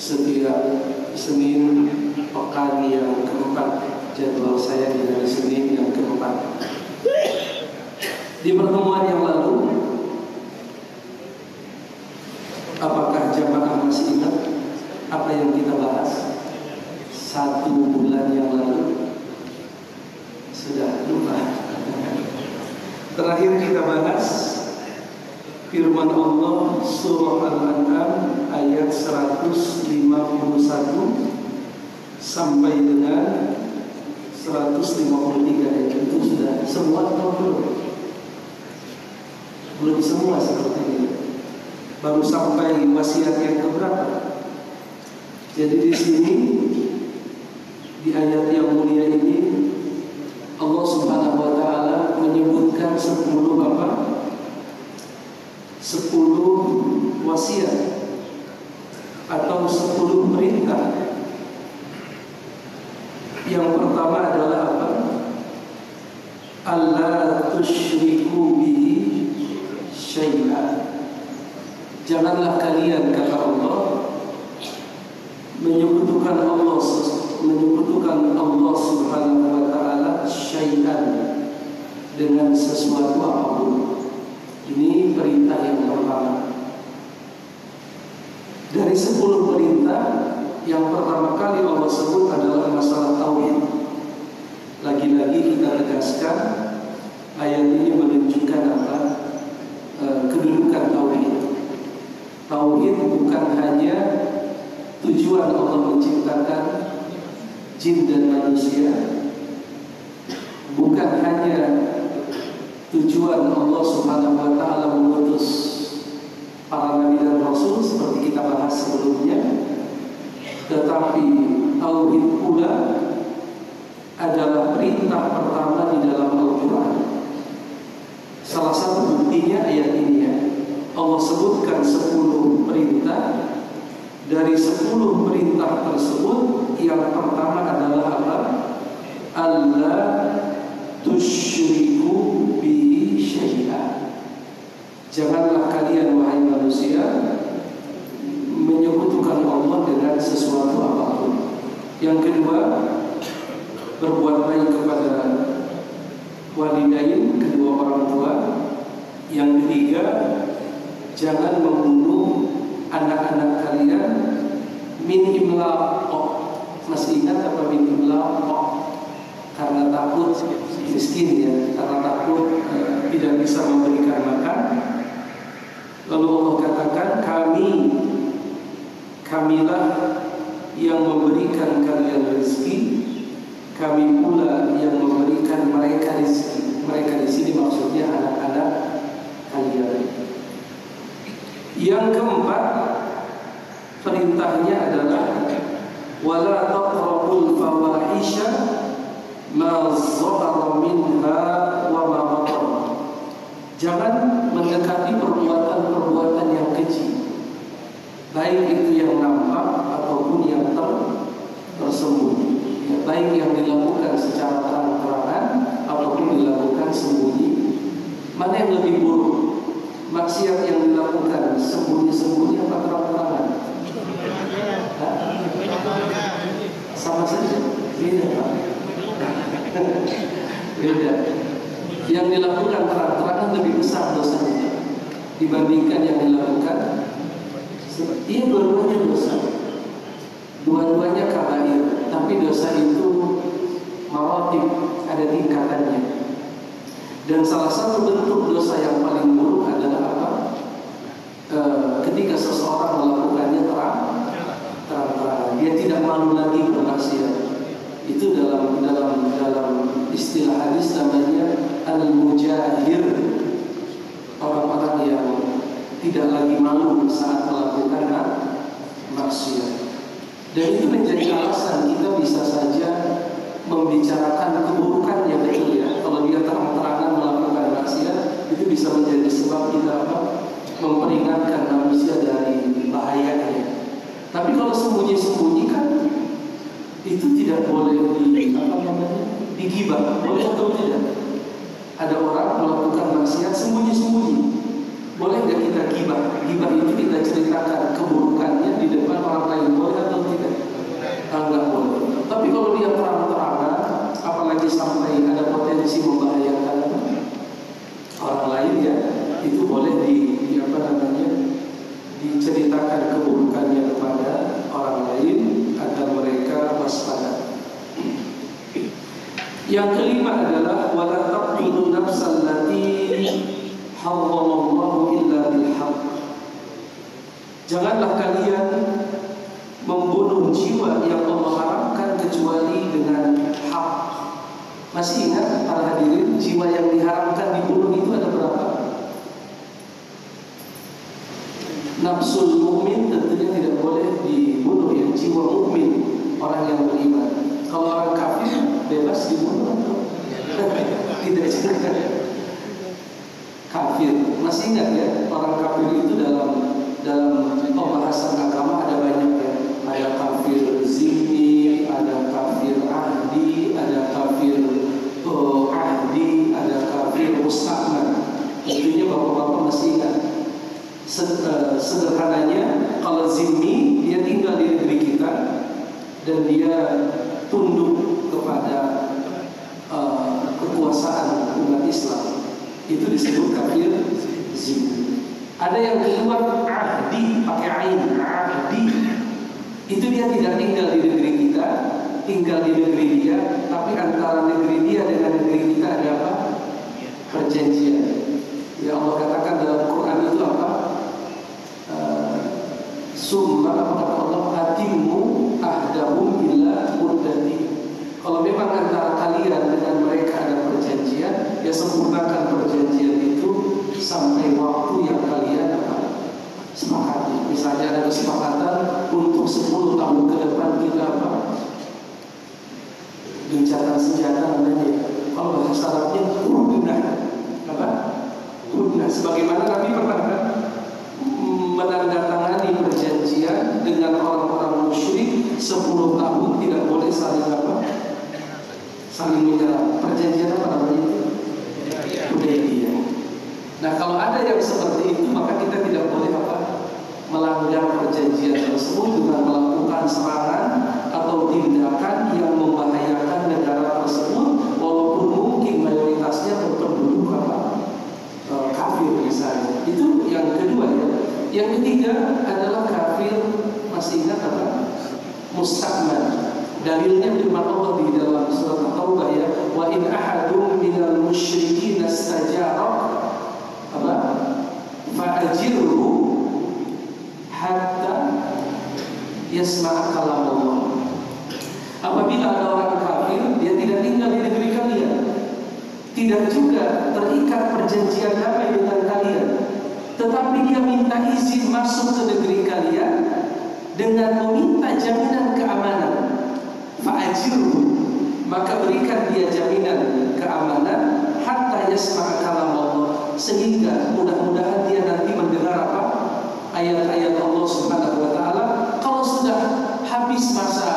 setiap Senin pekan yang keempat. Jadwal saya di hari Senin yang keempat. Di pertemuan yang lalu, apakah jamaah masih ingat apa yang kita bahas 1 bulan yang lalu? Sudah lupa. Terakhir kita bahas firman Allah surah Al-An'am ayat 151 sampai dengan 153. Itu sudah semua atau belum? Belum semua seperti ini. Baru sampai wasiat yang keberapa? Jadi di sini di ayat yang mulia ini Allah Subhanahu wa taala menyebutkan 10 apa? 10 wasiat atau 10 perintah. Yang pertama adalah apa? Alla tusyriku bihi syai'an. Janganlah kalian, kata Allah, menyekutukan Allah Subhanahu wa taala syai'an, dengan sesuatu apapun. Ini perintah yang pertama. Dari 10 perintah, yang pertama kali Allah sebut adalah masalah tauhid. Lagi-lagi kita tegaskan, ayat ini menunjukkan apa? Kedudukan tauhid. Tauhid bukan hanya tujuan Allah menciptakan jin dan manusia, bukan hanya tujuan Allah Subhanahu wa taala mengutus para nabi dan rasul seperti kita bahas sebelumnya, tetapi tauhid pula adalah perintah pertama di dalam Al-Quran. Salah satu buktinya ayat ini ya. Allah sebutkan 10 perintah. Dari 10 perintah tersebut, yang pertama adalah apa? Alla tusyriku bihi syai'an. Janganlah kalian wahai manusia menyekutukan Allah dengan sesuatu apapun. Yang kedua, berbuat baik kepada walidain, kedua orang tua. Yang ketiga, jangan membunuh anak-anak kalian min imlaq. Masih ingat apa min imlaq? Karena takut miskin ya, karena takut tidak bisa memberikan makan. Lalu Allah katakan, kamilah yang memberikan kalian rezeki, kami pula yang memberikan mereka rezeki. Mereka di sini maksudnya anak-anak kalian. Yang keempat, perintahnya adalah wala taqrabul fawahisha ma zahara minha wa ma batan. Jangan mendekati perbuatan-perbuatan yang keji, baik itu yang nampak ataupun yang tersembunyi, baik yang dilakukan secara terang-terangan ataupun dilakukan sembunyi. Mana yang lebih buruk? Maksiat yang dilakukan sembunyi-sembunyi apa terang-terangan? Sama saja, beda Pak. Beda. Yang dilakukan terang-terangan lebih besar dosanya dibandingkan yang dilakukan. Iya, dua-duanya dosa, dua-duanya kabair, tapi dosa itu maratib, ada tingkatannya. Dan salah satu bentuk dosa yang paling buruk adalah apa? Ketika seseorang melakukannya terang-terangan, dia tidak malu lagi bermaksiat. Itu dalam istilah hadis namanya al-mujahir, orang-orang yang tidak lagi malu saat melakukan maksiat. Dan itu menjadi alasan kita bisa saja membicarakan keburukan yang betul ya. Kalau dia terang-terangan melakukan maksiat, itu bisa menjadi sebab kita memperingatkan manusia dari bahayanya. Tapi kalau sembunyi-sembunyi kan itu tidak boleh digibah, boleh atau tidak? Ada orang melakukan maksiat sembunyi-sembunyi, boleh nggak kita gibah? Gibah itu kita ceritakan keburukannya di depan orang lain, boleh Yang kelima adalah wala taqtulun nafsal lati harramallahu illa bil haqq. Janganlah kalian membunuh jiwa yang Allah haramkan kecuali dengan hak. Masih ingat para hadirin, jiwa yang diharamkan dibunuh itu ada berapa? Nafsul mukmin tentunya tidak boleh dibunuh, ya, jiwa mukmin, orang yang beriman. Kalau orang kafir bebas dibunuh atau tidak juga. Kafir, masih ingat ya, orang kafir itu dalam pembahasan agama ada banyak ya. Ada kafir zimmi, ada kafir ahdi, ada kafir ahdi, ada kafir musta'man. Tentunya bapak-bapak masih ingat. Sederhananya, kalau zimmi dia tinggal di negeri kita dan dia tunduk kepada kekuasaan umat Islam, itu disebut kafir zimmi. Ada yang keluar ahdi, pakai ain, ahdi, itu dia tidak tinggal di negeri kita, tinggal di negeri dia, tapi antara negeri dia dengan negeri kita ada apa? Perjanjian. Ya Allah katakan dalam Quran itu apa? Summa kata Allah atimmu ahdahum illa muddati. Kalau memang antara kalian dengan mereka ada perjanjian, ya sempurnakan perjanjian itu sampai waktu yang kalian sepakati. Misalnya ada kesepakatan untuk 10 tahun ke depan kita apa? Gencatan senjata namanya. Kalau bahasa Arabnya hudnah. Apa? Hudnah. Sebagaimana Nabi pernah menandatangani perjanjian dengan orang-orang musyrik 10 tahun tidak boleh saling apa? Saling menyerang. Perjanjian apa namanya? Hudaybiyah. Nah, kalau ada yang seperti itu, maka kita tidak boleh apa? Melanggar perjanjian tersebut dengan melakukan serangan atau tindakan yang membahayakan negara tersebut, walaupun mungkin mayoritasnya berpenduduk apa? Kafir misalnya. Itu yang kedua ya. Yang ketiga adalah kafir, masih ingat apa? Musta'man. Dalilnya firman Allah di dalam surat At-Taubah ya, wa in ahadum minal musyrikin istajaraka apa? Fa'ajirhu hatta yasma'a kalam Allah. Apabila ada orang kafir, dia tidak tinggal di negeri kalian, tidak juga terikat perjanjian damai dengan kalian, tetapi dia minta izin masuk ke negeri kalian dengan meminta jaminan keamanan. Fa'ajirhu, maka berikan dia jaminan keamanan hatta yasma'a kalam Allah, sehingga mudah-mudahan dia nanti mendengar apa? Ayat-ayat Allah Subhanahu wa taala. Kalau sudah habis masa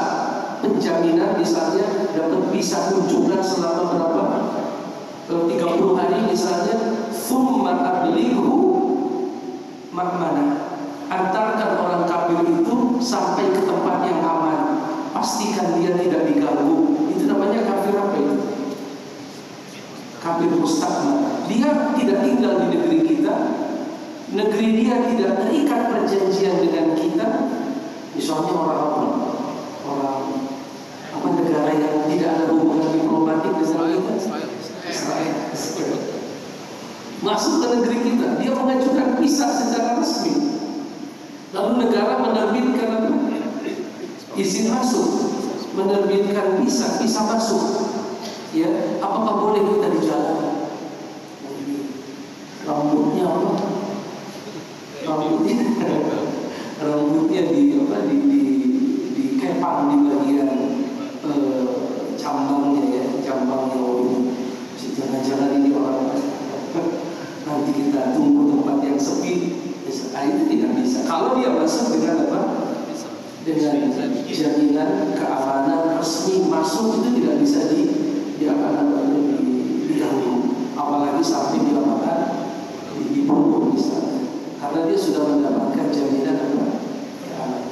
penjaminan, misalnya dapat visa kunjungan selama berapa? 30 hari misalnya, tsumma ablighu ma'mana. Antarkan orang kafir itu sampai ke tempat yang aman. Pastikan dia tidak diganggu. Itu namanya kafir apa itu? Kafir musta'man. Dia tidak tinggal di negeri kita, negeri dia tidak terikat perjanjian dengan kita. Misalnya orang negara yang tidak ada hubungan diplomatik dengan kita, Israel. Masuk ke negeri kita, dia mengajukan visa secara resmi. Lalu negara menerbitkan izin masuk, menerbitkan visa masuk. Ya, apakah boleh kita di jalan? Rambutnya apa? Rambutnya di kepang di bagian cambangnya ya, cambangnya ini. Jangan-jangan ini orang nanti kita tunggu tempat yang sepi. Itu tidak bisa. Kalau dia masuk dengan apa? Dengan jaminan keamanan resmi masuk, itu tidak bisa diganggu. Apalagi sampai dilakukan dibunuh misalnya, karena dia sudah mendapatkan jaminan apa? Keamanan.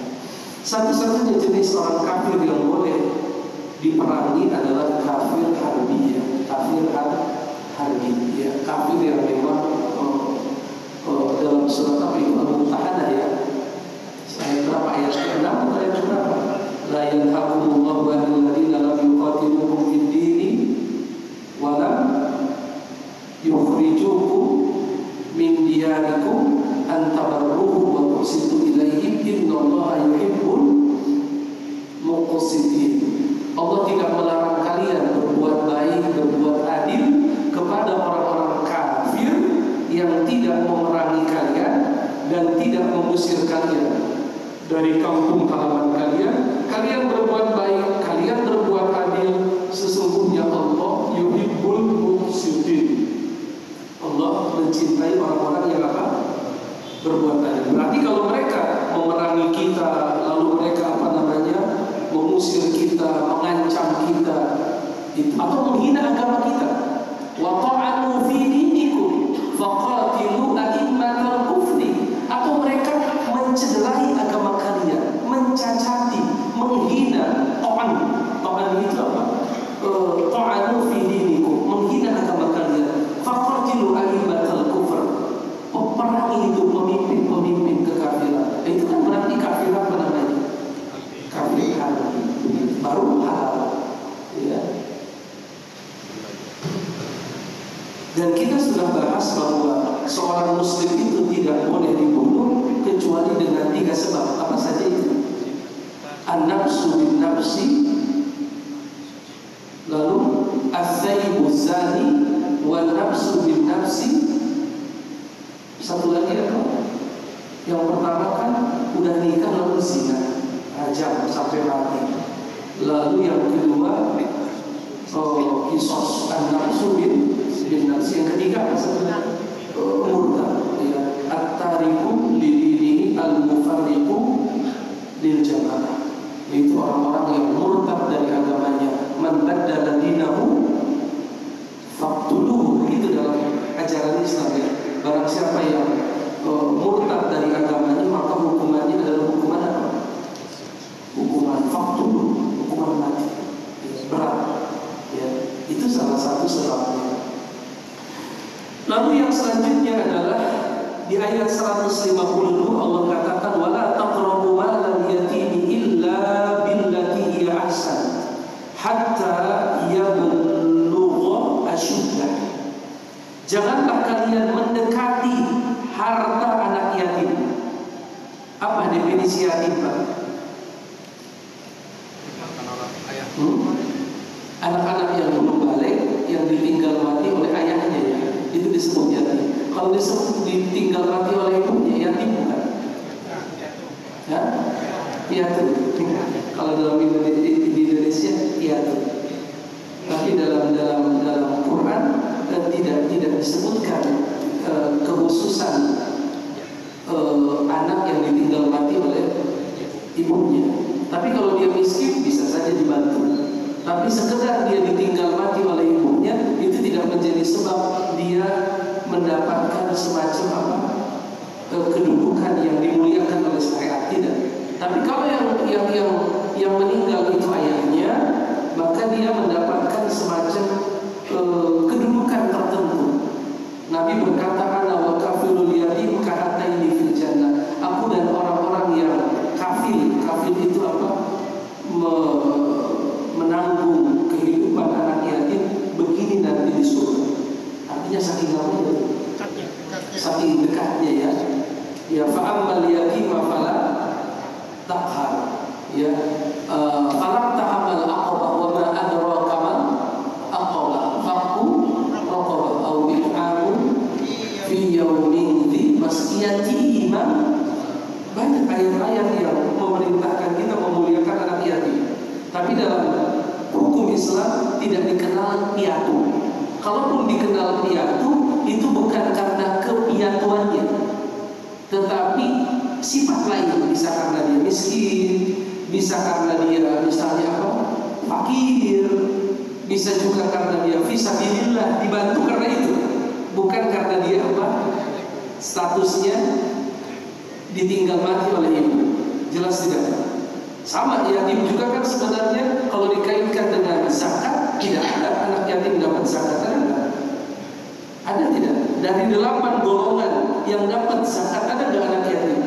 Satu-satunya jenis orang kafir yang boleh diperangi adalah kafir harbiyah, kafir harbi, ya, kafir yang memang dalam surat apa itu Al-Mumtahanah ya, ayat berapa, ayat ke-6 atau ayat berapa? La yanhakumullahu 'anil ladzina lam yuqatilukum fid dini dari kampung halaman kalian. Kalian berbuat baik, kalian berbuat adil. Sesungguhnya Allah yuhibbul muqsitin. Allah mencintai orang-orang yang apa? Berbuat adil. Berarti kalau mereka memerangi kita, lalu mereka mengusir kita, mengancam kita, atau menghina agama kita, wa ta'anu fi dinikum faqatilu a'immatal kufri, atau mereka mencederai agama kalian, mencacati, menghina. Ta'an itu apa? Ta'anu fi dinikum, menghina agama kalian. Faqatilu a'immatal kufr, peperangi itu pemimpin kekafiran. Itu kan berarti kafir apa namanya? Kafir baru halal, ya. Dan kita sudah bahas bahwa seorang muslim itu tidak boleh dibunuh kecuali dengan 3 sebab. Apa saja itu? An-nafsu bin nafsi, lalu as-sayyibu zani, wal nafsu bin nafsi. Satu lagi apa? Yang pertama kan udah nikah lalu zina, ajam sampai mati. Lalu yang kedua kisos, an-nafsu bin nafsi. Yang ketiga murtad, ya, at-tariku lidinihi al-mufarriqu lil jamaah. Itu orang-orang yang murtad dari agamanya. Man baddala dinahu faqtuluhu. Itu dalam ajaran Islam, ya. Barang siapa yang murtad dari agamanya, maka hukumannya adalah hukuman apa? Hukuman faqtuluhu, hukuman mati, berat, ya. Itu salah satu sebabnya. Lalu yang selanjutnya adalah di ayat 150 Allah katakan wala taqrabu malal yatimi illa billati hiya ahsan hatta yablugha ashuddah. Janganlah kalian mendekati harta anak yatim. Apa definisi yatim, Pak? Anak-anak yang belum balik, yang ditinggal mati oleh ayahnya, ya. Itu disebut yatim. Kalau disebut ditinggal mati oleh ibunya, yatim bukan? Ya? Yatim. Kalau dalam Indonesia yatim. Tapi dalam Quran tidak disebutkan kekhususan anak yang ditinggal mati oleh ibunya. Tapi kalau dia miskin bisa saja dibantu. Tapi sekedar dia ditinggal mati oleh ibunya itu tidak menjadi sebab dia mendapatkan semacam apa? Kedudukan yang dimuliakan oleh syariat, tidak. Tapi kalau yang meninggal itu ayahnya, maka dia mendapatkan semacam kedudukan tertentu. Nabi berkata, ana wa kafilul yatim kahataini fil jannah. Aku dan orang-orang yang kafil itu apa? Menanggung kehidupan anak yatim begini nanti di surga. Artinya saking apa itu? Saking dekatnya, ya. Ya fa'ammal yatima fala taqhar. Ya, fala ta'amal aqrab wa ma adraka mal aqrab. Faqu raqabah aw bi'amu fi yawmin dhi mas'iyatihi. Banyak ayat-ayat yang memerintahkan kita memuliakan anak yatim. Tapi dalam hukum Islam tidak dikenal piatu. Kalaupun dikenal piatu, itu bukan karena kepiatuannya, tetapi sifat lain. Bisa karena dia miskin, bisa karena dia misalnya apa? Fakir, bisa juga karena dia fisabilillah, dibantu karena itu, bukan karena dia apa? Statusnya ditinggal mati oleh ibu. Jelas tidak? Sama yatim juga kan sebenarnya kalau dikaitkan dengan zakat, tidak ada anak yatim dapat zakat, ada tidak? Dari 8 golongan yang dapat zakat ada nggak anak yatim?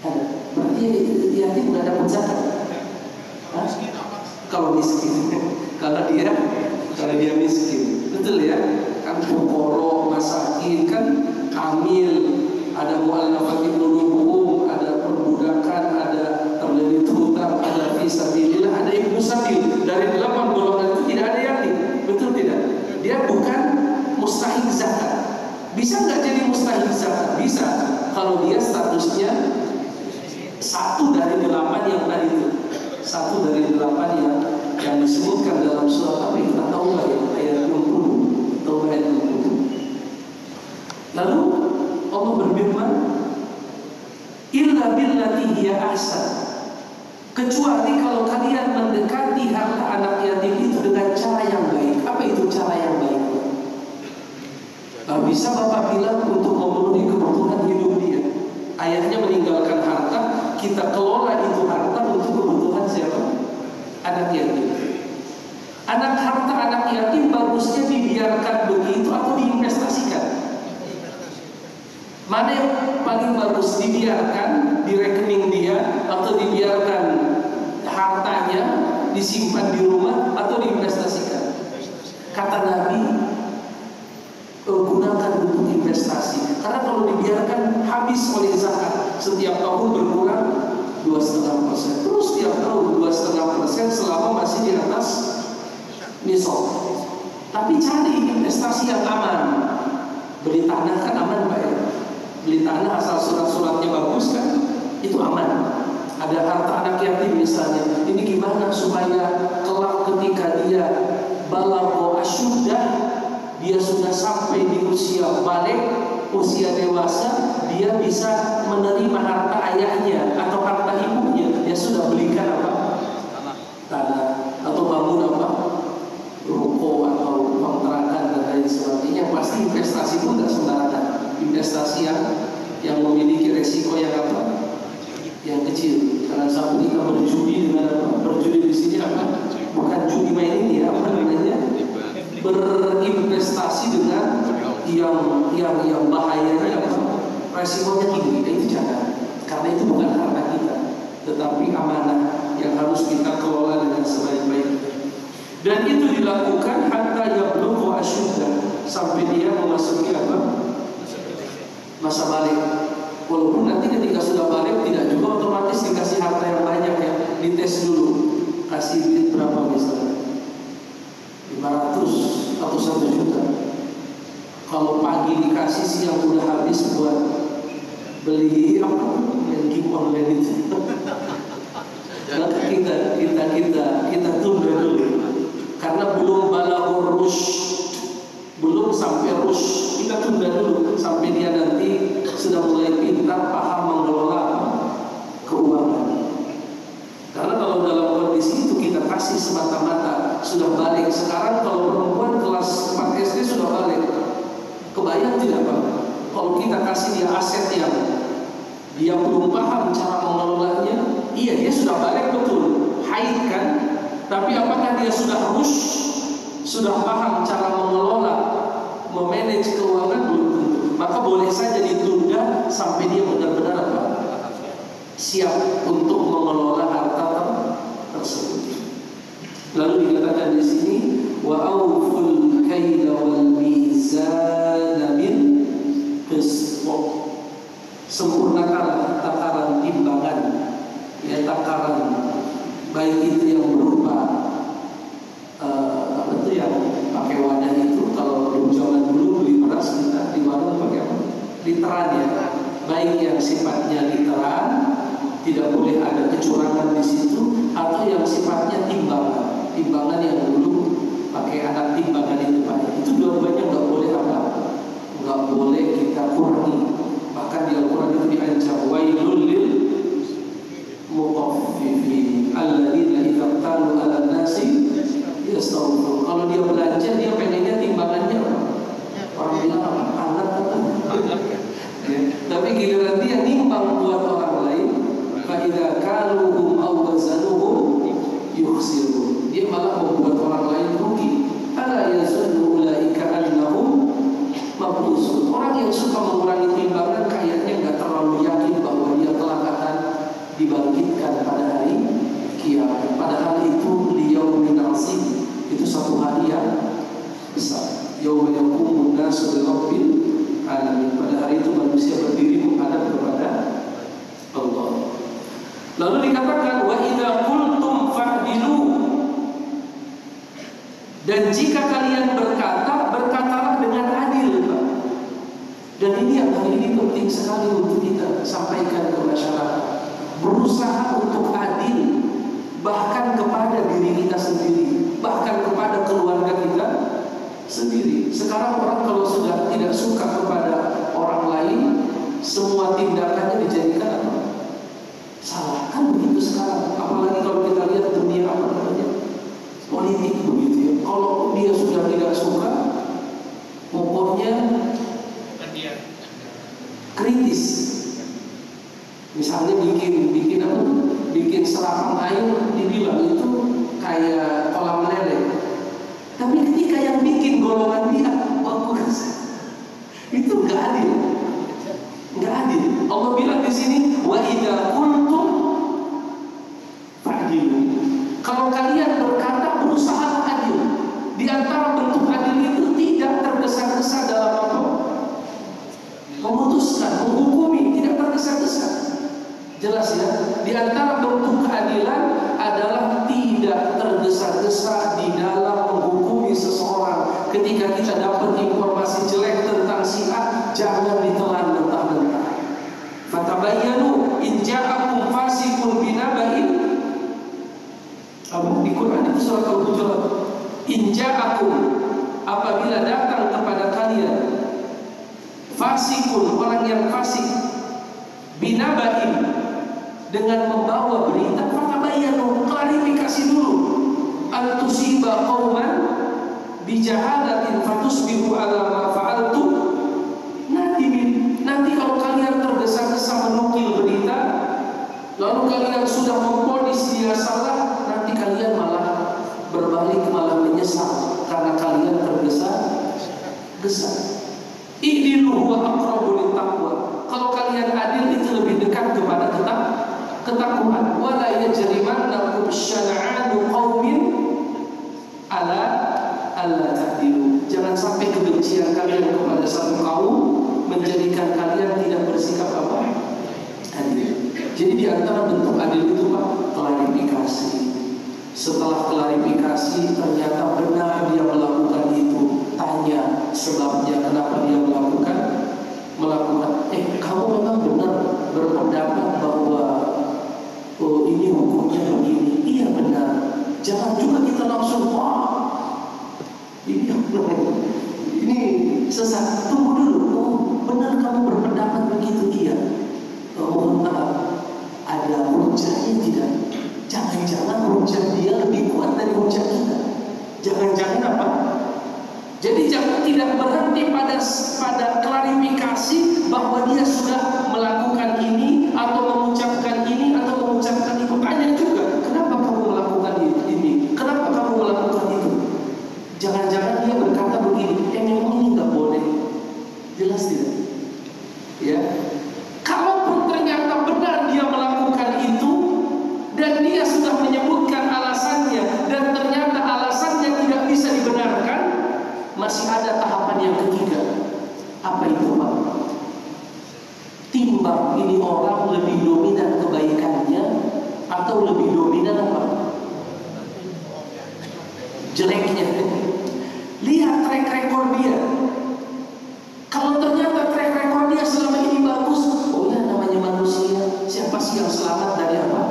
Ada. Berarti yatim nggak dapat zakat? Kalau miskin, kalau dia miskin, betul ya? Kan fukara, masakin, kan hamil, ada mu'allafat qulubuhum, ada perbudakan, ada terlilit hutang, ada fisabilillah, ada ibu sabil. Dari 8 golongan itu tidak ada yatim, betul tidak? Dia bukan mustahik zakat. Bisa nggak jadi mustahik zakat? Bisa, kalau dia statusnya kesalahan yang disebutkan dalam surat apa kita tahu lah ya, ayat 60 atau ayat 60. Lalu Allah berfirman, illa billati hiya ahsan, kecuali kalau kalian mendekati harta anak yatim itu dengan cara yang baik. Apa itu cara yang baik? Bisa bapak bilang untuk memenuhi kebutuhan hidup dia. Ayahnya meninggalkan harta, kita kelola itu harta untuk kebutuhan siapa? Anak yatim. Harta anak yatim bagusnya dibiarkan begitu atau diinvestasikan? Mana yang paling bagus, dibiarkan di rekening dia atau dibiarkan hartanya disimpan di rumah atau diinvestasikan? Kata Nabi, gunakan untuk investasi, karena kalau dibiarkan habis oleh zakat, setiap tahun berkurang 2,5%, terus setiap tahun 2,5% selama masih di atas nisab. Tapi cari investasi yang aman. Beli tanah kan aman Pak ya, beli tanah asal surat-suratnya bagus kan, itu aman. Ada harta anak yatim misalnya, ini gimana supaya kelak ketika dia balagha asyuddah, dia sudah sampai di usia balik, usia dewasa, dia bisa menerima harta ayahnya atau harta ibunya. Dia sudah belikan apa? Tanah atau bangun apa? Ruko atau kontrakan dan lain sebagainya. Pasti investasi pun tidak sembarangan. Investasi yang memiliki resiko yang apa? Yang kecil. Karena sampai kita berjudi dengan apa? Berjudi di sini apa? Bukan judi main ini, apa namanya? Berinvestasi dengan yang bahayanya apa? Resikonya tinggi. Itu jangan, karena itu bukan harta kita, tetapi amanah yang harus kita kelola dengan sebaik-baiknya. Dan itu dilakukan hatta yablugha asyuddah, sampai dia memasuki apa? Masa balik. Walaupun nanti ketika sudah balik tidak juga otomatis dikasih harta yang banyak ya, dites dulu, kasih duit berapa misalnya 500 atau 1 juta. Kalau pagi dikasih, siang udah habis buat beli apa yang game online itu. Maka kita tunda dulu, karena belum balaghur rusyd, belum sampai rusyd. Kita tunda dulu sampai dia nanti sudah mulai pintar, paham mengelola keuangan. Karena kalau dalam kondisi itu kita kasih semata-mata sudah balik. Sekarang kalau perempuan kelas 4 SD sudah balik, kebayang tidak Pak? Kalau kita kasih dia aset yang dia belum paham cara mengelolanya, iya dia sudah balik betul, haid kan? Tapi apakah dia sudah sudah paham cara mengelola, memanage keuangan? Belum tentu. Maka boleh saja ditunda sampai dia benar-benar apa? Siap untuk mengelola harta tersebut. Lalu dikatakan di sini, wa awful kaila wal mizan bil qist. Sempurnakanlah takaran timbangan, ya takaran, baik itu yang berupa apa itu yang pakai wadah itu. Kalau dulu zaman dulu beli beras kita di warung pakai apa? Literan ya. Baik yang sifatnya literan, tidak boleh ada kecurangan di situ, atau yang sifatnya timbangan. Timbangan yang dulu pakai anak timbangan itu Pak. Itu dua-duanya nggak boleh apa? Nggak boleh kita kurangi. Bahkan di Al-Quran itu diancam wailul lil mutaffifin alladzina idza qalu 'alan nasi yastawfun. Kalau dia belanja, dia pengennya timbangannya apa? Orang bilang apa? Alat apa? Ya. Tapi giliran dia nimbang buat orang lain, fa idza kaluhum aw wazanuhum yukhsirun. Dia malah membuat orang lain rugi. Ala yazunnu ulaika annahum mab'usun. Orang yang suka mengurangi timbangan kayaknya nggak terlalu yakin bahwa dia kelak akan dibangkitkan pada hari kiamat. Padahal itu liyaumin azim, itu satu hari yang besar. Yauma yaqumun nasu lirabbil alamin. Pada hari itu manusia berdiri menghadap kepada Allah. Lalu dikatakan wa idza qultum fa'dilu. Dan jika kalian berkata, berkatalah dengan adil Pak. Dan ini yang hari ini penting sekali untuk kita sampaikan ke masyarakat. Berusaha untuk adil, bahkan kepada diri sekarang orang kalau sudah tidak suka kepada orang lain, semua tindakannya dijadikan apa? Salah. Kan begitu sekarang. Apalagi kalau kita lihat dunia apa namanya? Politik begitu ya. Kalau dia sudah tidak suka, pokoknya kritis. Misalnya bikin apa? Bikin seramang air, dibilang itu kayak kolam lele. Tapi ketika yang bikin golongan dia bagus, itu nggak adil, nggak adil. Allah bilang di sini, wa idza qultum fa'dilu. Kalau kalian berkata, berusaha adil. Di antara bentuk adil itu tidak tergesa-gesa dalam apa? Memutuskan, menghukumi, tidak tergesa-gesa. Jelas ya? Di antara bentuk keadilan adalah tidak tergesa-gesa di dalam menghukumi seseorang. Ketika kita dapat informasi jelek tentang si A, jangan ditelan mentah-mentah. Fatabayyanu in ja'akum fasiqun binaba'in. Di Quran itu surat Al-Hujurat. In ja'akum, apabila datang kepada kalian fasikun, orang yang fasik, binaba'in, dengan membawa berita, fatabayyanu, klarifikasi dulu, an tusiba qauman bijahalatin fatusbihu ala ma fa'altu. Nanti kalau kalian tergesa-gesa menukil berita, lalu kalian sudah memvonis dia salah, nanti kalian malah berbalik, malah menyesal karena kalian tergesa-gesa. I'dilu huwa aqrabu littaqwa. Kalau kalian adil itu lebih dekat kepada ketakwaan. Wala yajrimannakum syana'anu qaumin ala alla ta'dilu. Jangan sampai kebencian kalian kepada satu kaum menjadikan kalian tidak bersikap apa? Adil. Jadi di antara bentuk adil itu Pak, klarifikasi. Setelah klarifikasi ternyata benar dia melakukan itu, tanya sebabnya kenapa dia melakukan. Kamu memang benar berpendapat bahwa ini hukumnya begini. Iya benar. Jangan juga kita langsung ini sesat. Tunggu dulu. Benar kamu berpendapat begitu? Iya. Mohon maaf, ada hujahnya tidak? Jangan-jangan hujah dia lebih kuat dari hujah kita. Jangan-jangan apa? Jadi jangan tidak berhenti pada klarifikasi bahwa dia sudah melakukan ini atau mengucapkan ini atau mengucapkan itu. Tanya juga, kenapa kamu melakukan ini? Kenapa kamu melakukan itu? Jangan-jangan dia berkata begini, memang ini nggak boleh. Jelas tidak? Ya. Kalaupun ternyata benar dia melakukan itu dan dia sudah menyebutkan alasannya dan ternyata alasannya tidak bisa dibenarkan, masih ada tahapan yang ketiga. Apa itu Pak? Timbang ini orang lebih dominan kebaikannya atau lebih dominan apa? Jeleknya. Lihat track record dia. Kalau ternyata track record dia selama ini bagus, oh ya namanya manusia, siapa sih yang selamat dari apa?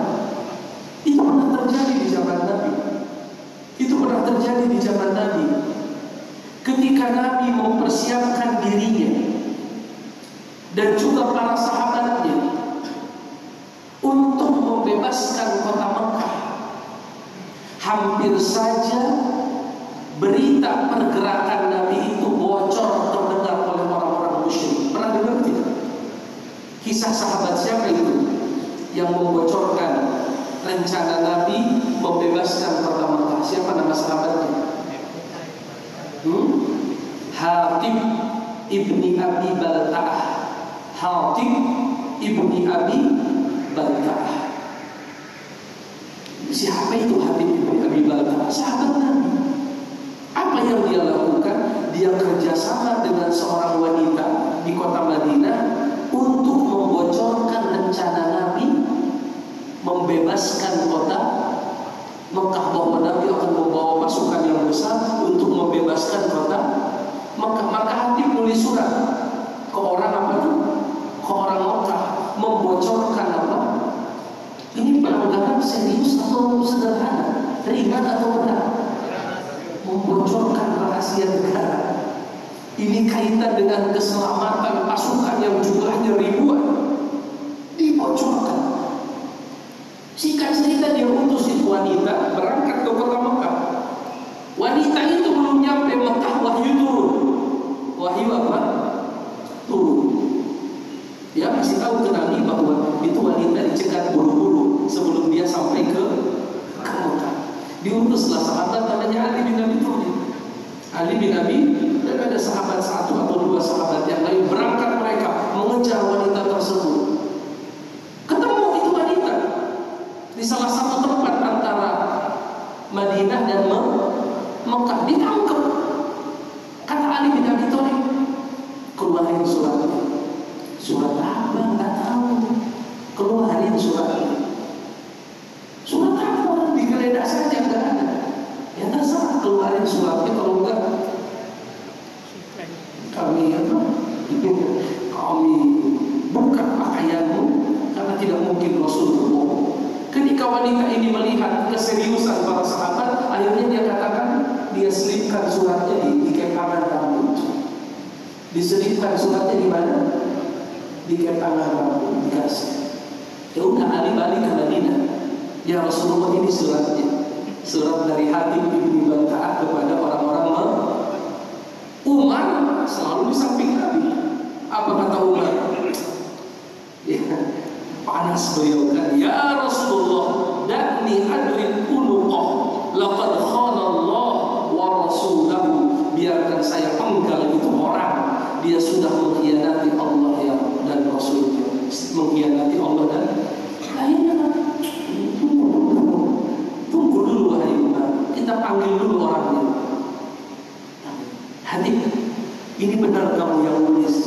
Itu pernah terjadi di zaman Nabi. Itu pernah terjadi di zaman Nabi. Ketika Nabi mempersiapkan dirinya dan juga para sahabatnya untuk membebaskan kota Mekah, hampir saja berita pergerakan Nabi itu bocor terdengar oleh orang-orang musyrik. Pernah dengar tidak? Kisah sahabat siapa itu yang membocorkan rencana Nabi membebaskan kota Mekah? Siapa nama sahabatnya? Hatib ibni Abi Balta'ah. Hatib ibni Abi Balta'ah. Siapa itu Hatib ibni Abi Balta'ah? Sahabat Nabi. Apa yang dia lakukan? Dia kerjasama dengan seorang wanita di kota Madinah untuk membocorkan rencana Nabi membebaskan kota Mekah, bahwa Nabi akan membawa pasukan yang besar untuk membebaskan kota Mekah. Maka Hatib menulis surat ke orang apa itu? Ke orang Mekah, membocorkan apa? Ini pelanggaran serius atau sederhana? Ringan atau berat? Membocorkan rahasia negara. Ini kaitan dengan keselamatan pasukan yang jumlahnya ribuan. Dibocorkan. Singkat cerita, dia utus itu wanita berangkat ke kota Mekah. Wanita itu belum nyampe Mekah, wahyu turun. Wahyu apa? Turun. Dia masih tahu ke Nabi bahwa itu wanita dicegat buru-buru sebelum dia sampai ke Mekah. Diutuslah sahabat namanya Ali bin Abi Thalib. Ali bin Abi, dan ada sahabat satu atau dua sahabat yang lain, berangkat mereka mengejar wanita tersebut. Ketemu itu wanita di salah satu tempat antara Madinah dan Mekah. Ditangkap. Kata Ali bin Abi Thalib, keluarin suratnya. Surat apa? Nggak tahu. Keluarin suratnya. Surat apa? Digeledah saja, nggak ada. Ya terserah, keluarin suratnya. Kalau enggak, kami buka pakaianmu, karena tidak mungkin Rasul berbohong. Ketika wanita ini melihat keseriusan para sahabat, akhirnya dia katakan, dia selipkan suratnya di kekangan rambut. Diselipkan suratnya di mana? Di kekangan rambut, dikasih. Ya udah, Ali balik ke Madinah. Ya Rasulullah, ini suratnya. Surat dari Hatib bin Balta'ah kepada orang-orang Umar selalu di samping Nabi. Apa kata Umar? Ya, panas beliau kan. Ya Rasulullah, da'ni adrin unuqah, laqad khana Allah wa rasulahu. Biarkan saya penggal itu orang. Dia sudah mengkhianati Allah dan Rasulnya. Mengkhianati Allah dan akhirnya tunggu dulu wahai Umar, kita panggil dulu orangnya. Hati, ini benar kamu yang nulis?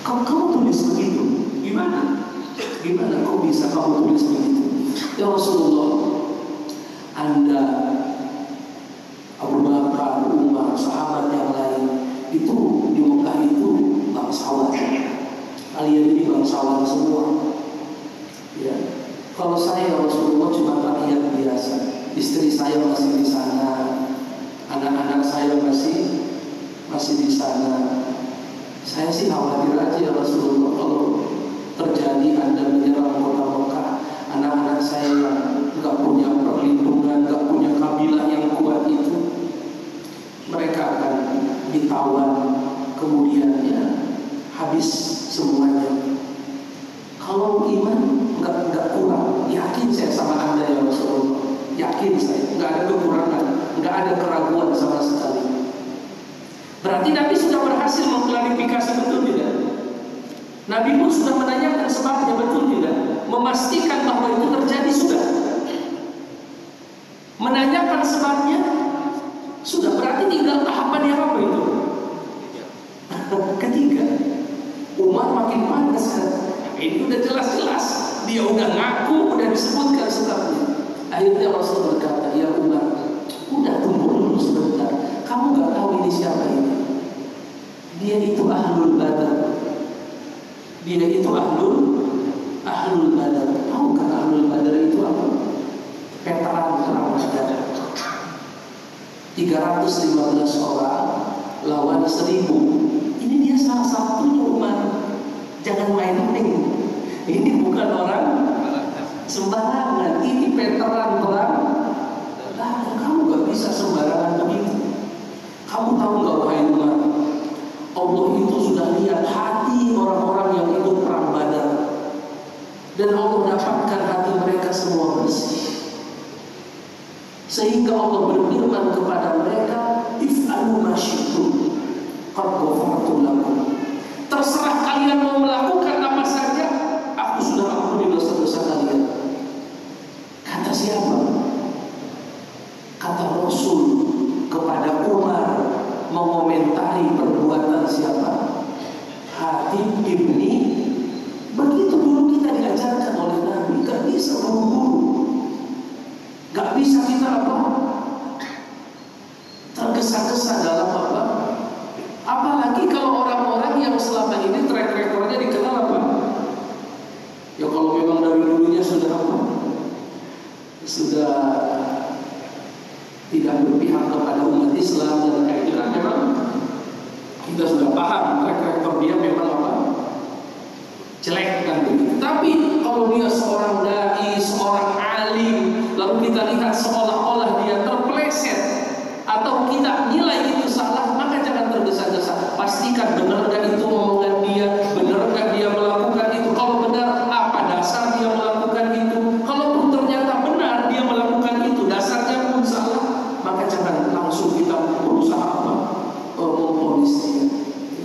Kalau kamu tulis begitu, gimana? Gimana kok bisa kamu tulis begitu? Ya Rasulullah, Anda, Abu Bakar, Umar, sahabat yang lain itu di Mekah itu bangsawan. Kalian ini bangsawan semua. Ya, kalau saya Rasulullah cuma rakyat biasa. Istri saya masih di sana, anak-anak saya masih di sana. Saya sih khawatir aja ya Rasulullah, kalau terjadi Anda menyerang kota Mekah, anak-anak saya yang nggak punya perlindungan, nggak punya kabilah yang kuat itu, mereka akan ditawan, kemudian ya habis semuanya. Kalau iman nggak kurang, yakin saya sama Anda ya Rasulullah. Yakin saya, nggak ada kekurangan, nggak ada keraguan sama sekali. Berarti Nabi sudah berhasil mengklarifikasi, betul tidak? Nabi pun sudah menanyakan sebabnya, betul tidak? Memastikan bahwa itu terjadi sudah. Menanyakan sebabnya sudah, berarti tinggal tahapan yang apa itu? Ketiga, Umar makin panas kan? Ini udah jelas-jelas, dia udah ngaku, udah disebutkan sebabnya. Akhirnya Rasul berkata, ya Umar, udah tunggu dulu sebentar. Kamu gak tahu ini siapa ini? Dia itu Ahlul Badar. Dia itu Ahlul Badar. Tahu kan Ahlul Badar itu apa? Veteran perang Badar. 315 orang lawan 1000. Ini dia salah satunya Umar. Jangan main-main. Ini bukan orang sembarangan, ini veteran perang. Nah, kamu gak bisa sembarangan begitu. Kamu tahu gak wahai Umar, Allah itu sudah lihat hati orang-orang yang ikut perang Badar, dan Allah dapatkan hati mereka semua bersih, sehingga Allah berfirman kepada mereka, if'alu ma syi'tum qad ghafartu lakum. Terserah kalian mau melakukan apa saja, aku sudah ampuni dosa-dosa kalian. Kata siapa? Kata Rasul kepada Umar, mengomentari perbuatan siapa? Hatib ibni. Begitu dulu kita diajarkan jelek kan begitu. Tapi kalau dia seorang dai, seorang alim, lalu kita lihat seolah-olah dia terpeleset atau kita nilai itu salah, maka jangan tergesa-gesa. Pastikan benar gak itu omongan dia, benar gak dia melakukan itu. Kalau benar, apa dasar dia melakukan itu? Kalaupun ternyata benar dia melakukan itu, dasarnya pun salah, maka jangan langsung kita berusaha memponis dia.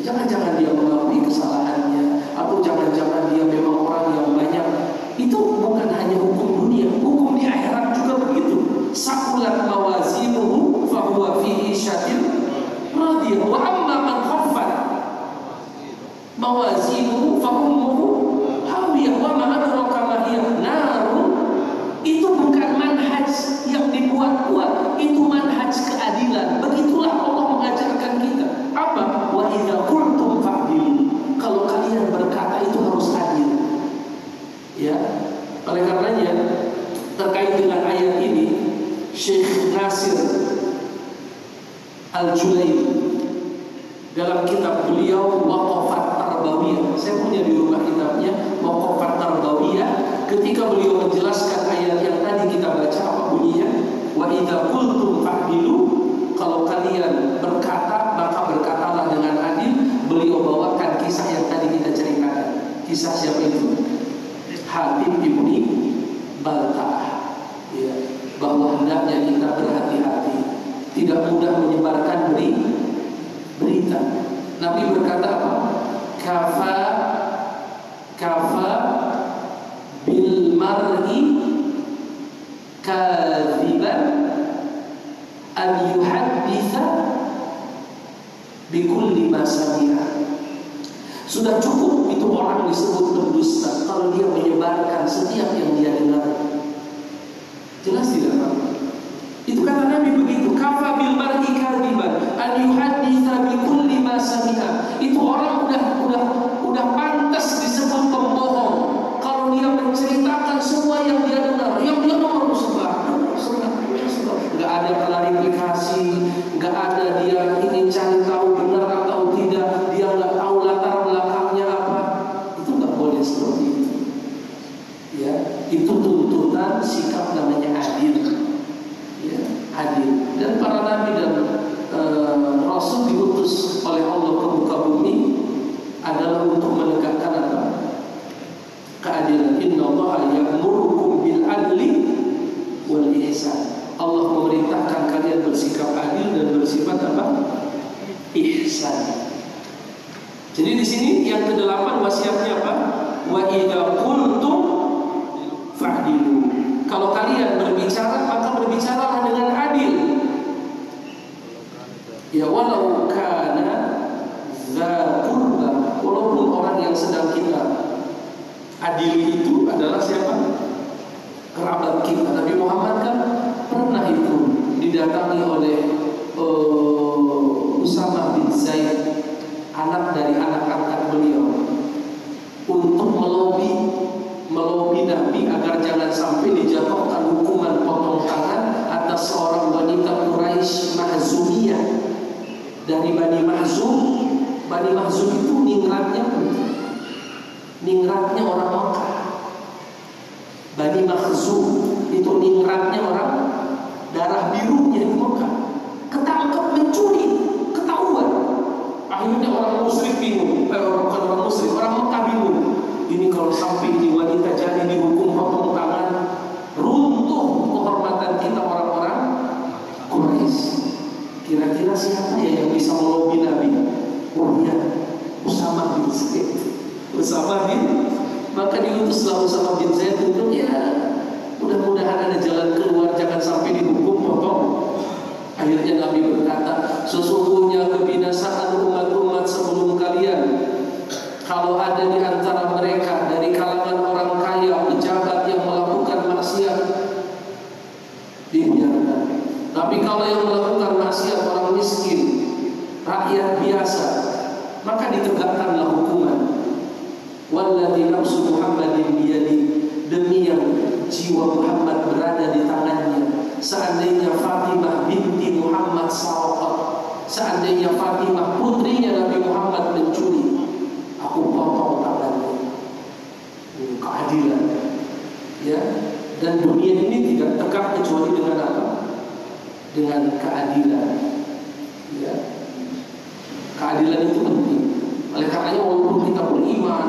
Jangan-jangan dia mengakui kesalahannya, atau jangan-jangan dia memang orang yang banyak. Itu bukan hanya hukum dunia, hukum di akhirat juga begitu. Saqulat mawazinuhu fahuwa fi isyatin radiyah, wa amma man khaffat mawazinuhu fahummuhu hawiyah wa ma adraka ma hiya narun. Itu bukan manhaj yang dibuat-buat, itu manhaj keadilan. Begitulah Allah mengajarkan kita. Apa? Wa idza qultum fa'dilu. Kalau kalian berkata itu harus adil. Ya. Oleh karenanya terkait dengan ayat ini, Syekh Nasir Al-Julaimi dalam kitab beliau Waqafat Tarbawiyah, saya punya di rumah kitabnya Waqafat Tarbawiyah, ketika beliau menjelaskan ayat yang tadi kita baca, apa bunyinya? Wa idza qultum fa'dilu, kalau kalian berkata maka berkatalah dengan adil. Beliau bawakan kisah yang tadi kita ceritakan. Kisah siapa itu? Hatib ibni Balta'ah, ya, bahwa hendaknya kita berhati-hati, tidak mudah menyebarkan berita. Nabi berkata apa? Kafa bil mar'i kadziban an yuhadditha bi kulli ma sami'a. Sudah cukup itu orang disebut pendusta kalau dia menyebarkan setiap yang dia dengar. Jelas tidak, Pak? Itu kata Nabi begitu. Kafa bil mar'i kadziban an yuhadditsa bi kulli ma sami'a. Itu orang udah pantas disebut pembohong kalau dia menceritakan semua yang dia dengar. Yang dia dengar sebar. Enggak ada klarifikasi, enggak ada dia ingin cari tahu benar atau tidak, dia enggak tahu latar belakangnya apa. Itu enggak boleh seperti itu. Ya, itu tuntutan sikap namanya adil. Ya, adil. Dan para nabi dan rasul diutus oleh Allah ke muka bumi adalah untuk menegakkan apa? Keadilan. Innallaha ya'murukum bil adli wal ihsan. Allah memerintahkan kalian bersikap adil dan bersifat apa? Ihsan. Jadi di sini yang ke-8 wasiatnya apa? Wa idza qultum fa'dilu. Kalau kalian berbicara, maka berbicaralah dengan adil. Ya, walau kana dza qurba, walaupun orang yang sedang kita adili itu adalah siapa? Kerabat kita. Nabi Muhammad kan pernah itu didatangi oleh Usamah bin Zaid, anak dari anak angkat beliau, untuk melobi Nabi agar jangan sampai dijatuhkan hukuman potong tangan atas seorang wanita Quraisy Mahzumiyah dari Bani Mahzum. Bani Mahzum itu ningratnya orang Mekah. Bani Mahzum itu ningratnya orang darah birunya di Mekah. Ketangkep mencuri, ketahuan. Akhirnya orang musyrik bingung, orang Mekah bingung. Ini kalau sampai ini wanita jadi dihukum potong tangan, runtuh kehormatan kita orang-orang Quraisy. Kira-kira siapa ya yang bisa melobi Nabi? Oh ya, Usamah bin Zaid. Maka diutuslah Usamah bin Zaid untuk mudah-mudahan ada jalan keluar, jangan sampai dihukum potong. Akhirnya Nabi berkata, sesungguhnya kebinasaan umat-umat sebelum kalian kalau ada di antara mereka dari kalangan orang kaya, pejabat yang melakukan maksiat, dibiarkan. Tapi kalau yang melakukan maksiat orang miskin, rakyat biasa, maka ditegakkanlah hukuman. Walladzi nafsu Muhammadin biyadi, demi yang jiwa Muhammad berada di tangannya. Seandainya Fatimah binti Muhammad sarqat, seandainya Fatimah putrinya Nabi Muhammad mencuri, aku potong tangannya. Dan dunia ini tidak tegak kecuali dengan apa? Dengan keadilan. Ya. Keadilan itu penting. Oleh karenanya walaupun kita beriman,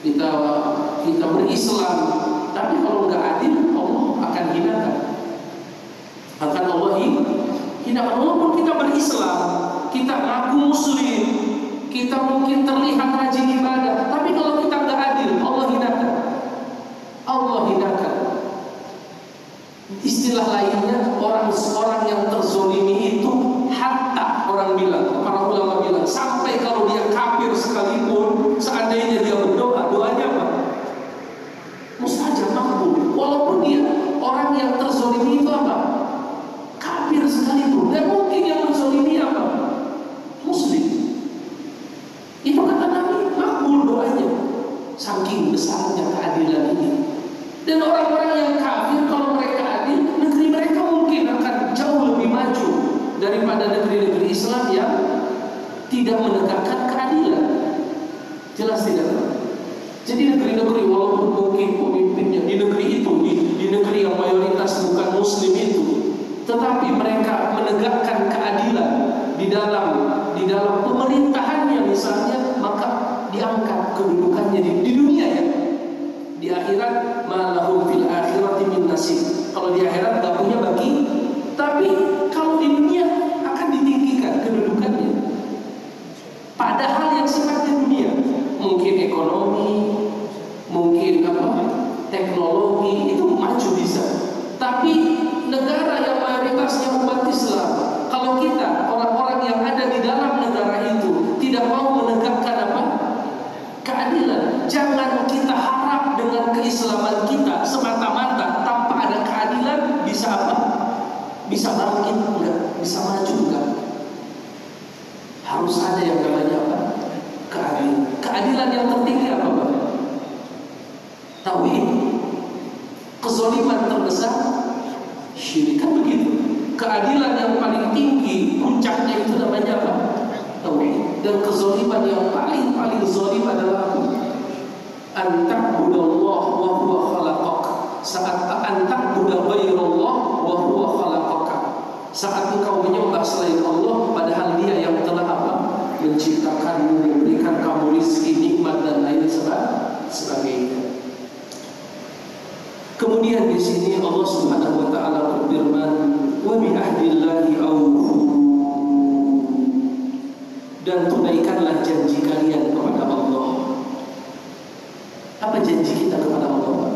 kita berislam, tapi kalau nggak adil, Allah akan hinakan. Akan Allah hinakan. Walaupun kita berislam, kita ngaku muslim, kita mungkin terlihat rajin ibadah, tapi kalau kita nggak adil, Allah hinakan. Allah hinakan. Istilah lainnya, orang yang terzolimi itu hatta, orang bilang, para ulama bilang, sampai kalau dia kafir sekalipun, seandainya dia berdoa, doanya apa? Mustajab, makbul. Walaupun dia orang yang terzolimi itu apa? Kafir sekalipun. Dan mungkin yang terzolimi apa? Muslim. Itu kata Nabi, makbul doanya. Saking besarnya keadilan ini. Dan orang-orang yang kafir, kalau mereka adil, negeri mereka mungkin akan jauh lebih maju daripada negeri-negeri Islam yang tidak menegakkan keadilan. Jelas tidak? Jadi negeri-negeri walaupun mungkin pemimpinnya di negeri itu, di negeri yang mayoritas bukan muslim itu, tetapi mereka menegakkan keadilan di dalam pemerintahannya misalnya, maka diangkat kedudukannya di dunia ya. Di akhirat, malahum fil akhirati min nasib. Kalau di akhirat gak punya bagi, tapi kalau di dunia akan ditinggikan kedudukannya. Padahal yang sifatnya dunia, mungkin ekonomi, mungkin teknologi itu maju bisa. Tapi negara yang mayoritasnya umat Islam, kalau kita orang-orang yang ada di dalam negara itu tidak mau menegakkan keadilan, jangan kita harap dengan keislaman kita semata-mata tanpa ada keadilan bisa bisa bangkit enggak, bisa maju enggak. Harus ada yang namanya keadilan. Keadilan yang tertinggi apa Pak? Tauhid. Kezaliman terbesar syirik, kan begitu. Keadilan yang paling tinggi puncaknya itu namanya apa? Tauhid. Dan kezaliman yang paling zalim adalah apa? Anta'budallah wa huwa khalaqak. Saat anta'budu ghairallah wa huwa khalaqaka. Saat engkau menyembah selain Allah padahal Dia yang telah menciptakanmu, memberikan kamu rezeki, nikmat dan lain sebagainya. Kemudian di sini Allah Subhanahu wa taala berfirman, "Wa bi ahdillahi awfu." Dan tunaikanlah janji kalian kepada Allah. Apa janji kita kepada Allah?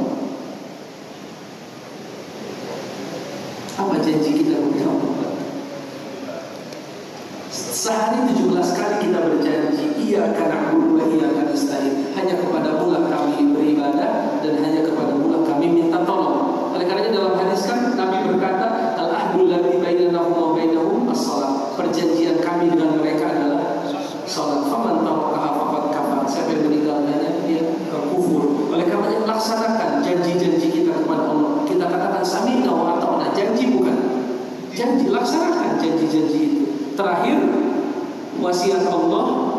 Apa janji kita kepada Allah? Sehari 17 kali kita berjanji, iyyaka na'budu wa iyyaka nasta'in. Hanya kepadamu lah kami beribadah dan hanya kepadamu lah kami minta tolong. Oleh karenanya dalam hadis kan Nabi berkata, al-ahdul ladzi bainana wa bainahum as-shalah. Perjanjian kami dengan mereka adalah salat. Faman tarakaha faqad kafar. Siapa yang meninggalkannya dia kufur. Oleh karenanya laksanakan janji-janji kita kepada Allah. Kita katakan sami'na wa ata'na, janji bukan janji, laksanakan janji-janji itu. Terakhir wasiat Allah,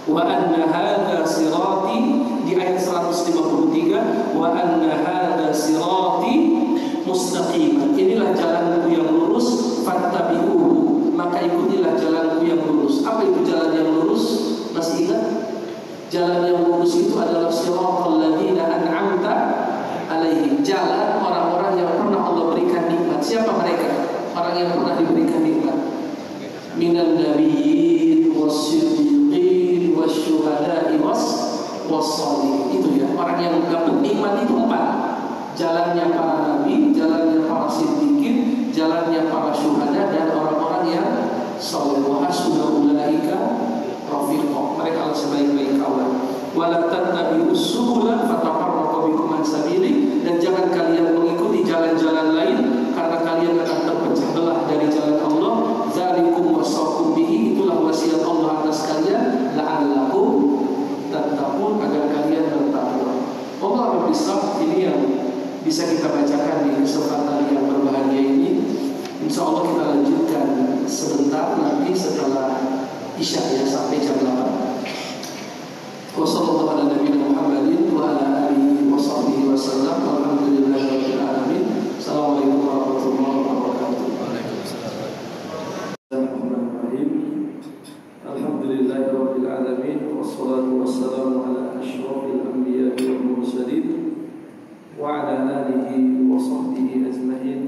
wa anna hadza sirati, di ayat 153, wa anna hadza sirati mustaqiman. Inilah jalanku yang lurus, fattabi'uhu, maka ikutilah jalanku yang lurus. Apa itu jalan yang lurus? Masih ingat? Jalan yang lurus itu adalah siratal ladzina an'amta alaihim, jalan orang-orang yang pernah Allah berikan nikmat. Siapa mereka? Orang yang pernah diberikan nikmat. Minan nabiyyin was-siddiqin wasyuhada'i was-shalihin. Itu ya, orang yang dapat nikmat itu 4. Jalannya para nabi, jalannya para siddiqin, jalannya para syuhada, dan orang-orang yang saleh. Wa hasuna ulaika rafiqa. Mereka adalah sebaik-baik kawan. Wala tattabi'us subula fatafarraqu bikum an sabili. Dan jangan kalian mengikuti jalan-jalan lain karena kalian akan terpecah belah dari jalan Allah. Dzalikum wasaqum bihi, itulah wasiat Allah atas kalian, la'allakum tattaqun, agar kalian bertakwa. Allah berpisah, ini yang bisa kita bacakan di kesempatan yang berbahagia ini. Insya Allah kita lanjutkan sebentar nanti setelah Isya ya, sampai jam 8. Wa sallallahu ala nabiyina Muhammadin wa ala alihi wa sahbihi wa sallam. Alhamdulillahirabbil alamin. Assalamualaikum warahmatullahi wabarakatuh. Alhamdulillahirabbil alamin wassalatu wassalamu ala asyrafil anbiya'i wal mursalin wa ala alihi wa sahbihi ajma'in.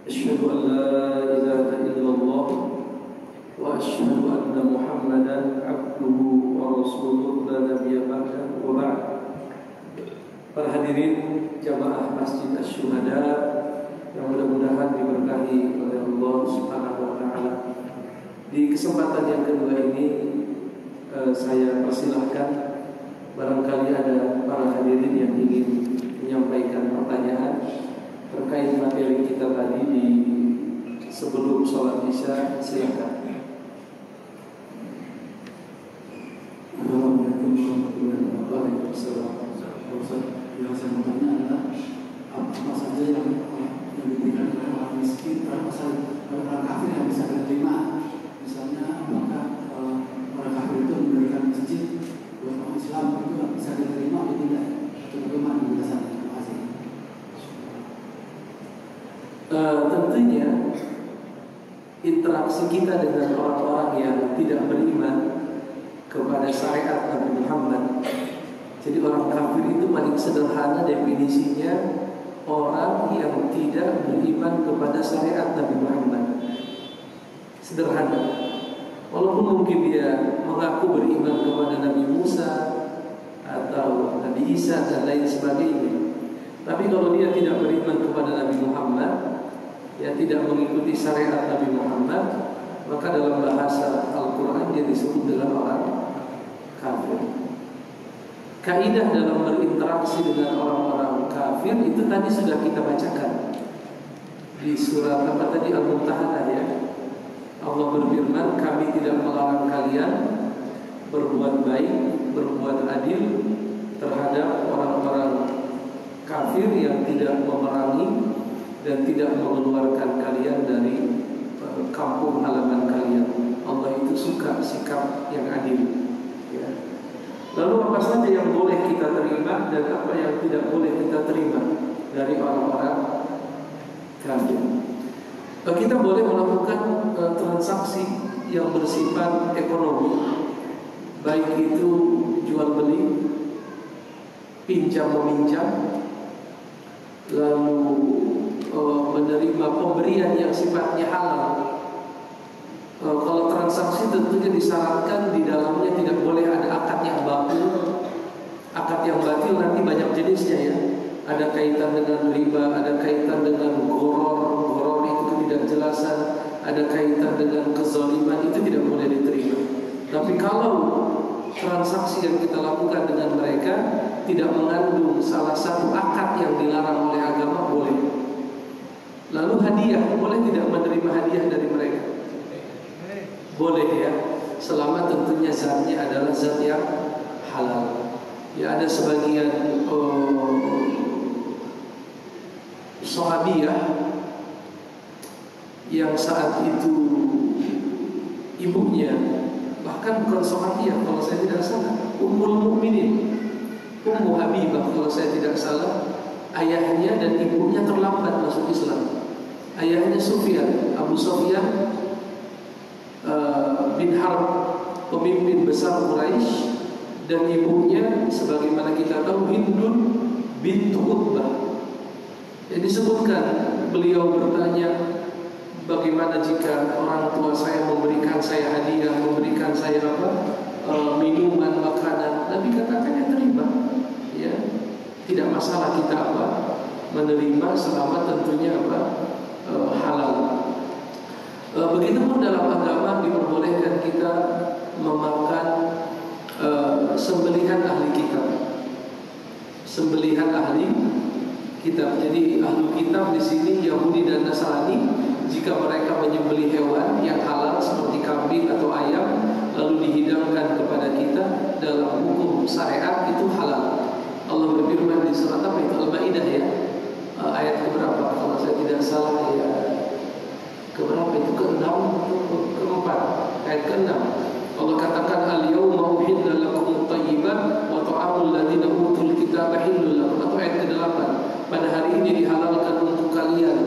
Asyhadu an la ilaha illallah wa asyhadu anna Muhammadan abduhu wa rasuluhu la nabiyya ba'dahu wa ba'd. Para hadirin jamaah Masjid Asy-Syuhada yang mudah-mudahan diberkahi oleh Allah Subhanahu wa taala. Di kesempatan yang kedua ini saya persilahkan barangkali ada para hadirin yang ingin menyampaikan pertanyaan terkait materi kita tadi di sebelum sholat isya. Silakan. Yang saya mau tanya adalah apa saja yang diberikan oleh orang miskin, apa saja orang kafir yang bisa diterima. Misalnya apakah orang kafir itu memberikan masjid buat orang Islam itu bisa diterima atau tidak? Itu bagaimana penjelasannya? Terima kasih. Tentunya interaksi kita dengan orang-orang yang tidak beriman kepada syariat Nabi Muhammad. Jadi orang kafir itu paling sederhana definisinya orang yang tidak beriman kepada syariat Nabi Muhammad. Sederhana. Walaupun mungkin dia mengaku beriman kepada Nabi Musa atau Nabi Isa dan lain sebagainya, tapi kalau dia tidak beriman kepada Nabi Muhammad, ya tidak mengikuti syariat Nabi Muhammad, maka dalam bahasa Al-Quran dia disebut dengan orang kafir. Kaidah dalam berinteraksi dengan orang-orang kafir itu tadi sudah kita bacakan di surat apa tadi, Al-Mumtahanah ya. Allah berfirman, kami tidak melarang kalian berbuat baik, berbuat adil terhadap orang-orang kafir yang tidak memerangi dan tidak mengeluarkan kalian dari kampung halaman kalian. Allah itu suka sikap yang adil ya. Lalu apa saja yang boleh kita terima dan apa yang tidak boleh kita terima dari orang-orang kafir? Kita boleh melakukan transaksi yang bersifat ekonomi, baik itu jual beli, pinjam meminjam, lalu menerima pemberian yang sifatnya halal. Kalau transaksi tentunya disyaratkan di dalamnya tidak boleh ada akad yang batil. Akad yang batil nanti banyak jenisnya ya. Ada kaitan dengan riba, ada kaitan dengan goror itu tidak jelasan, ada kaitan dengan kezaliman, itu tidak boleh diterima. Tapi kalau transaksi yang kita lakukan dengan mereka tidak mengandung salah satu akad yang dilarang oleh agama, boleh. Lalu hadiah, boleh tidak menerima hadiah dari mereka? Boleh ya, selama tentunya zatnya adalah zat yang halal. Ya ada sebagian sahabiyah yang saat itu ibunya, bahkan bukan sahabiyah kalau saya tidak salah, Ummul Mukminin, Ummu Habibah kalau saya tidak salah, ayahnya dan ibunya terlambat masuk Islam. Ayahnya Sufyan, Abu Sufyan bin Harb, pemimpin besar Quraisy, dan ibunya sebagaimana kita tahu Hindun bintu Utbah. Jadi disebutkan beliau bertanya, bagaimana jika orang tua saya memberikan saya hadiah, memberikan saya minuman, makanan? Nabi katakan ya terima, ya tidak masalah kita menerima selama tentunya halal. Begitupun dalam agama diperbolehkan kita memakan sembelihan ahli kitab. Sembelihan ahli kitab. Jadi ahli kitab di sini Yahudi dan Nasrani, jika mereka menyembelih hewan yang halal seperti kambing atau ayam lalu dihidangkan kepada kita dalam hukum syariat itu halal. Allah berfirman di surat apa itu, Al-Maidah ya, ayat keberapa kalau saya tidak salah ya, keberapa itu, ke-6 atau ke-4, ayat ke-6. Allah katakan al-yawma uhilla lakum at-thayyibat wa ta'amul ladzina utul kitaba hillul lakum. Atau ayat ke-8, pada hari ini dihalalkan untuk kalian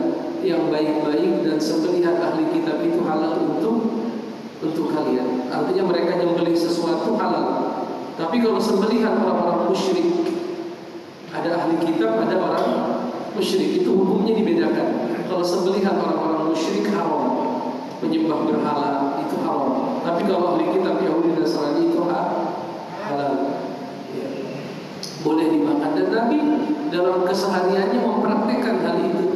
yang baik-baik dan sembelihan ahli kitab itu halal untuk kalian. Artinya mereka nyembelih sesuatu halal. Tapi kalau sembelihan orang-orang musyrik, ada ahli kitab, ada orang musyrik, itu hukumnya dibedakan. Kalau sembelihan orang-orang musyrik haram, menyembah berhala itu haram. Tapi kalau ahli kitab Yahudi dan Nasrani itu halal, ya, boleh dimakan. Dan Nabi dalam kesehariannya mempraktekkan hal itu.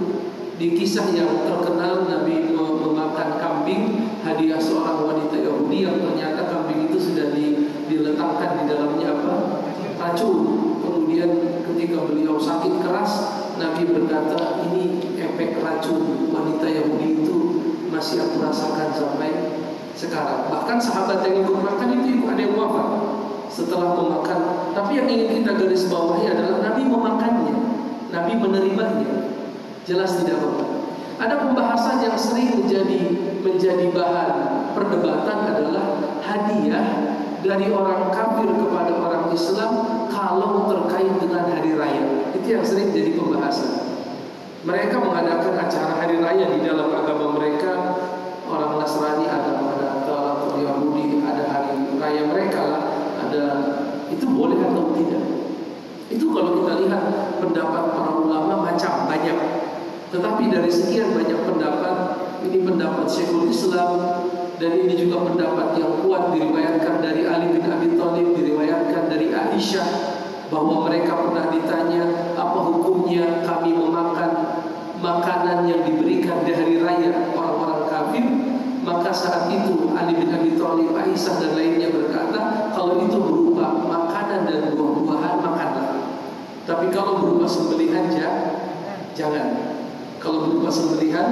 Di kisah yang terkenal, Nabi memakan kambing hadiah seorang wanita Yahudi yang ternyata kambing itu sudah diletakkan di dalamnya racun. Kemudian ketika beliau sakit keras, Nabi berkata, ini efek racun wanita Yahudi itu masih aku rasakan sampai sekarang. Bahkan sahabat yang ikut makan itu ada yang wafat setelah memakan. Tapi yang ingin kita garis bawahi adalah Nabi memakannya, Nabi menerimanya. Jelas tidak apa-apa. Ada pembahasan yang sering menjadi bahan perdebatan adalah hadiah dari orang kafir kepada orang Islam kalau terkait dengan hari raya. Itu yang sering jadi pembahasan. Mereka mengadakan acara hari raya di dalam agama mereka. Orang Nasrani ada atau Yahudi ada hari raya mereka lah. Itu boleh atau tidak? Itu kalau kita lihat pendapat para ulama macam banyak. Tetapi dari sekian banyak pendapat, ini pendapat Syekhul Islam, dan ini juga pendapat yang kuat diriwayatkan dari Ali bin Abi Thalib, diriwayatkan dari Aisyah, bahwa mereka pernah ditanya apa hukumnya kami memakan makanan yang diberikan di hari raya orang-orang kafir. Maka saat itu Ali bin Abi Thalib, Aisyah dan lainnya berkata, kalau itu berupa makanan dan buah-buahan, makanlah. Tapi kalau berupa sembelihan, jangan. Kalau berupa sembelihan,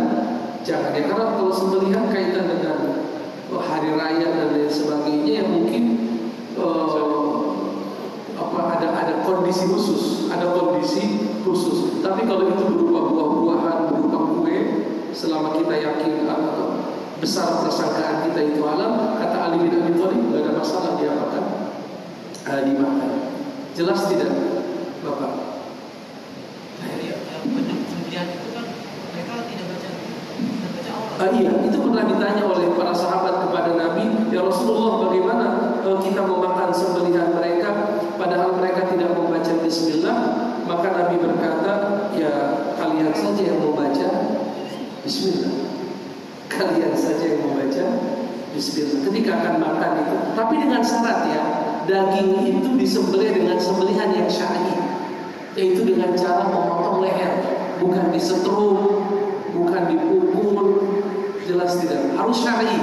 jangan ya. Karena kalau sembelihan kaitan dengan hari raya dan lain sebagainya, yang mungkin ada kondisi khusus, Tapi kalau itu berupa buah-buahan, berupa kue, selama kita yakin besar persangkaan kita itu halal, kata Ali bin Abi Thalib, tidak ada masalah diapakan, dimakan. Jelas tidak, Bapak? Iya, itu pernah ditanya oleh para sahabat kepada Nabi, ya Rasulullah, bagaimana kita memakan sembelihan mereka padahal mereka tidak membaca bismillah? Maka Nabi berkata, ya kalian saja yang membaca bismillah. Kalian saja yang membaca bismillah ketika akan makan itu. Tapi dengan syarat ya, daging itu disembelih dengan sembelihan yang syar'i, yaitu dengan cara memotong leher, bukan disetrum, bukan dipukul. Jelas tidak? Harus syar'i.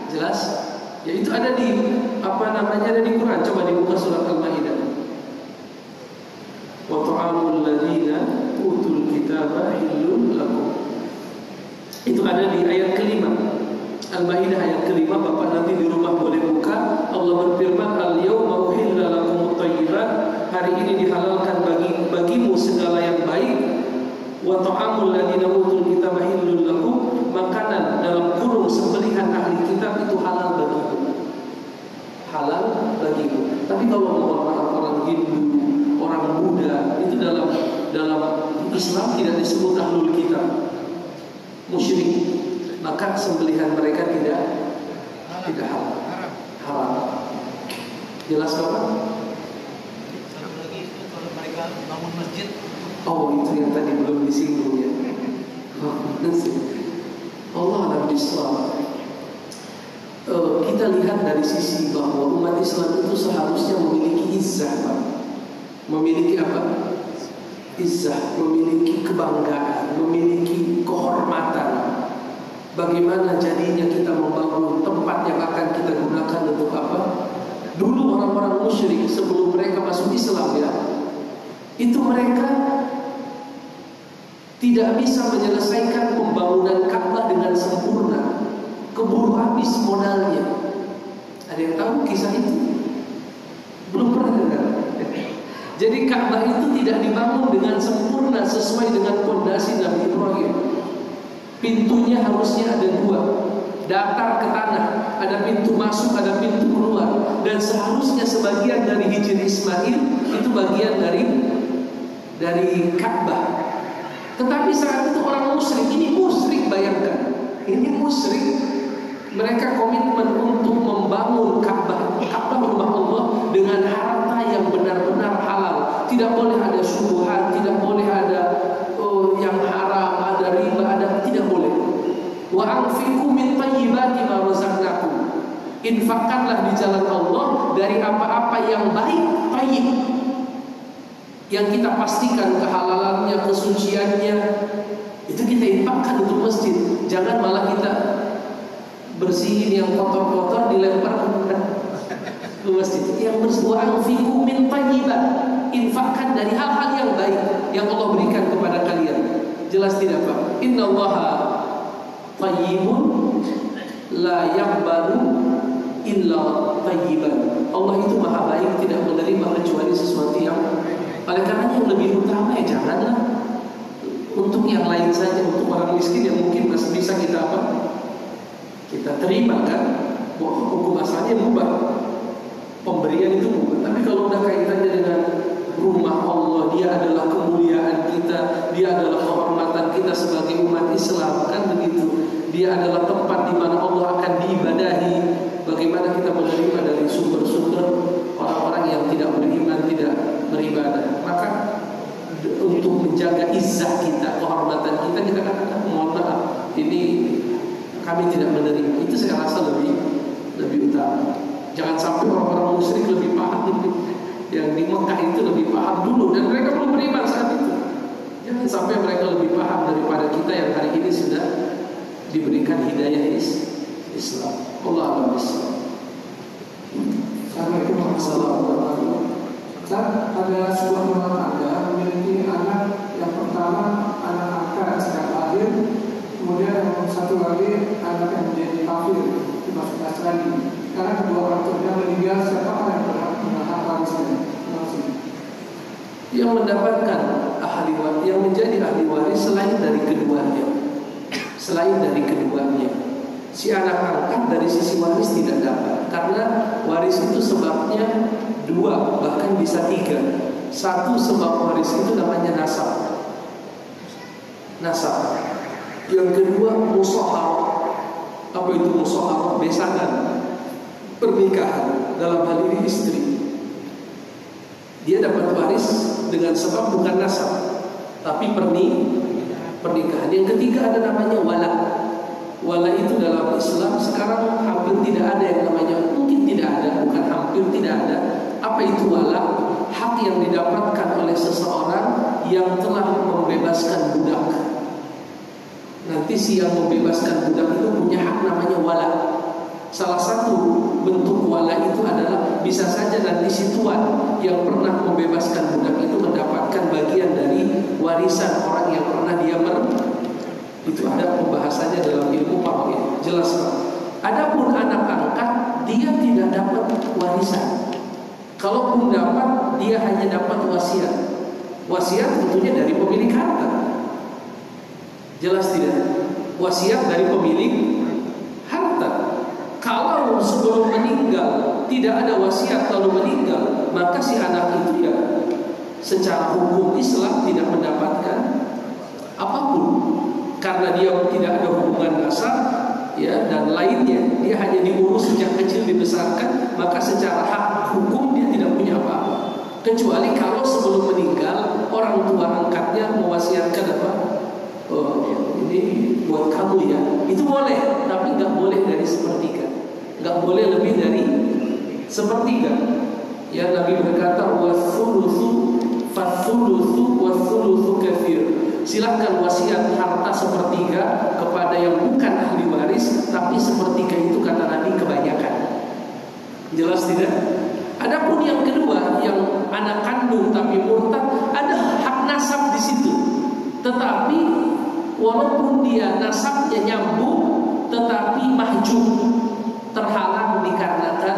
Jelas? Ya itu ada di ada di Quran. Coba dibuka surat Al-Maidah. Wa ta'amul ladzina utul kitaba hillun lakum. Itu ada di ayat kelima. Al-Maidah ayat kelima. Bapak nanti di rumah boleh buka. Allah berfirman, al-yawma uhilla lakum at-thayyibat. Hari ini dihalalkan bagimu segala yang baik. Wa ta'amul ladzina utul kitaba hillun lakum. Makanan dalam kurung sembelihan ahli kitab itu halal bagimu. Halal bagimu. Tapi kalau orang Hindu, orang Buddha, itu dalam Islam tidak disebut ahlul kitab, musyrik. Maka sembelihan mereka tidak halal. Haram. Jelas Bapak? Satu lagi itu kalau mereka bangun masjid. Oh, itu yang tadi belum disinggung ya. Allah alam bisawab. Kita lihat dari sisi bahwa umat Islam itu seharusnya memiliki izzah, Pak. Memiliki apa? Izzah, memiliki kebanggaan, memiliki kehormatan. Bagaimana jadinya kita membangun tempat yang akan kita gunakan untuk apa? Dulu orang-orang musyrik sebelum mereka masuk Islam ya, itu mereka tidak bisa menyelesaikan pembangunan Ka'bah dengan sempurna, keburu habis modalnya. Ada yang tahu kisah itu? Belum pernah dengar. Jadi Ka'bah itu tidak dibangun dengan sempurna sesuai dengan fondasi Nabi Ibrahim. Pintunya harusnya ada 2, datar ke tanah. ada pintu masuk, ada pintu keluar. Dan seharusnya sebagian dari Hijr Ismail itu bagian dari Ka'bah. Tetapi saat itu orang musyrik, ini musyrik, bayangkan, ini musyrik, mereka komitmen untuk membangun Ka'bah rumah Allah dengan harta yang benar-benar halal. Tidak boleh ada syubhat, tidak boleh ada yang haram, ada riba, tidak boleh. Wa anfiqu min thayyibati ma razaqnakum. Infakkanlah di jalan Allah dari apa-apa yang baik, thayyib, yang kita pastikan kehalalannya, kesuciannya, itu kita infakkan untuk masjid. Jangan malah kita bersihin yang kotor-kotor dilempar ke masjid. Yang bersuara anfiqu min thayyibat, infakkan dari hal-hal yang baik yang Allah berikan kepada kalian. Jelas tidak Pak? Innallaha thayyibun la yaqbalu illa thayyiban. Allah itu maha baik, tidak menerima kecuali sesuatu yang, oleh karena yang lebih utama ya janganlah untuk yang lain saja, untuk orang miskin yang mungkin masih bisa kita kita terima kan, hukum asalnya mubah, pemberian itu mubah. Tapi kalau udah kaitannya dengan rumah Allah, dia adalah kemuliaan kita, dia adalah kehormatan kita sebagai umat Islam, kan begitu. Dia adalah tempat di mana Allah akan diibadahi. Bagaimana kita menerima dari sumber-sumber orang-orang yang tidak beriman, tidak beribadah. Maka untuk menjaga izzah kita, kehormatan kita, kita katakan mohon maaf, ini kami tidak menerima. Itu saya rasa lebih utama. Jangan sampai orang-orang musyrik lebih paham, yang di Mekah itu lebih paham dulu, dan mereka belum beriman saat itu. Jangan sampai mereka lebih paham daripada kita yang hari ini sudah diberikan hidayah Islam. Allah a'lam bishawab. Assalamualaikum warahmatullahi wabarakatuh. Ada sebuah rumah tangga memiliki anak, yang pertama anak angkat sejak lahir, kemudian yang satu lagi anak yang menjadi kafir dimasuk Nasrani. Karena kedua orang tuanya meninggal, siapa yang berhak menahan warisnya? Yang mendapatkan ahli waris, yang menjadi ahli waris selain dari keduanya, si anak angkat dari sisi waris tidak dapat, karena waris itu sebabnya dua, bahkan bisa tiga. Satu sebab waris itu namanya nasab. Yang kedua musaharah. Apa itu musaharah? Besanan, pernikahan, dalam hal ini istri. Dia dapat waris dengan sebab bukan nasab, tapi pernikahan. Yang ketiga ada namanya wala. Wala itu dalam Islam sekarang hampir tidak ada yang namanya, mungkin tidak ada, bukan hampir tidak ada. Apa itu wala? Hak yang didapatkan oleh seseorang yang telah membebaskan budak. Nanti si yang membebaskan budak itu punya hak namanya wala. Salah satu bentuk wala itu adalah bisa saja nanti si tuan yang pernah membebaskan budak itu mendapatkan bagian dari warisan orang yang pernah dia itu ada pembahasannya dalam ilmu faqih, jelas Pak. Adapun anak angkat, dia tidak dapat warisan. Kalaupun dapat, dia hanya dapat wasiat. Wasiat tentunya dari pemilik harta. Jelas tidak? Wasiat dari pemilik harta. Kalau sebelum meninggal tidak ada wasiat lalu meninggal, maka si anak itu ya secara hukum Islam tidak mendapatkan apapun. Karena dia tidak ada hubungan nasab, ya, dan lainnya, dia hanya diurus sejak kecil dibesarkan, maka secara hak hukum dia tidak punya apa-apa. Kecuali kalau sebelum meninggal orang tua angkatnya mewasiatkan apa? Oh, ini buat kamu ya. Itu boleh, tapi nggak boleh dari sepertiga, nggak boleh lebih dari sepertiga. Ya, Nabi berkata wasulusu fasulusu wasulusu kafir. Silahkan wasiat harta sepertiga kepada yang bukan ahli waris, tapi sepertiga itu kata Nabi kebanyakan. Jelas tidak? Adapun yang kedua, yang anak kandung tapi murtad, ada hak nasab di situ. Tetapi walaupun dia nasabnya nyambung, tetapi mahjub, terhalang dikarenakan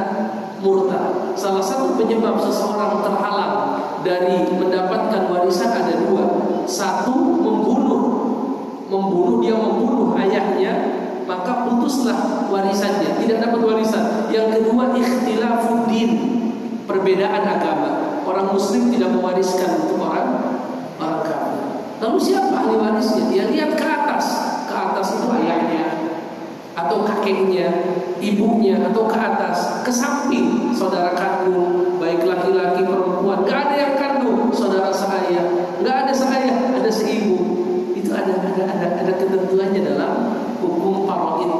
murtad. Salah satu penyebab seseorang terhalang dari mendapatkan warisan ada dua. Satu, membunuh dia membunuh ayahnya, maka putuslah lah warisannya, tidak dapat warisan. Yang kedua, ikhtilafuddin, perbedaan agama. Orang muslim tidak mewariskan untuk orang kafir. Lalu siapa ahli warisnya? Ya lihat ke atas. Ke atas itu ayahnya atau kakeknya, ibunya, atau ke atas, ke samping saudara kandung, baik laki-laki perempuan. Gak ada yang kandung, saudara saya. Gak ada saya, ada seibu. Itu ada ketentuannya dalam hukum faraid,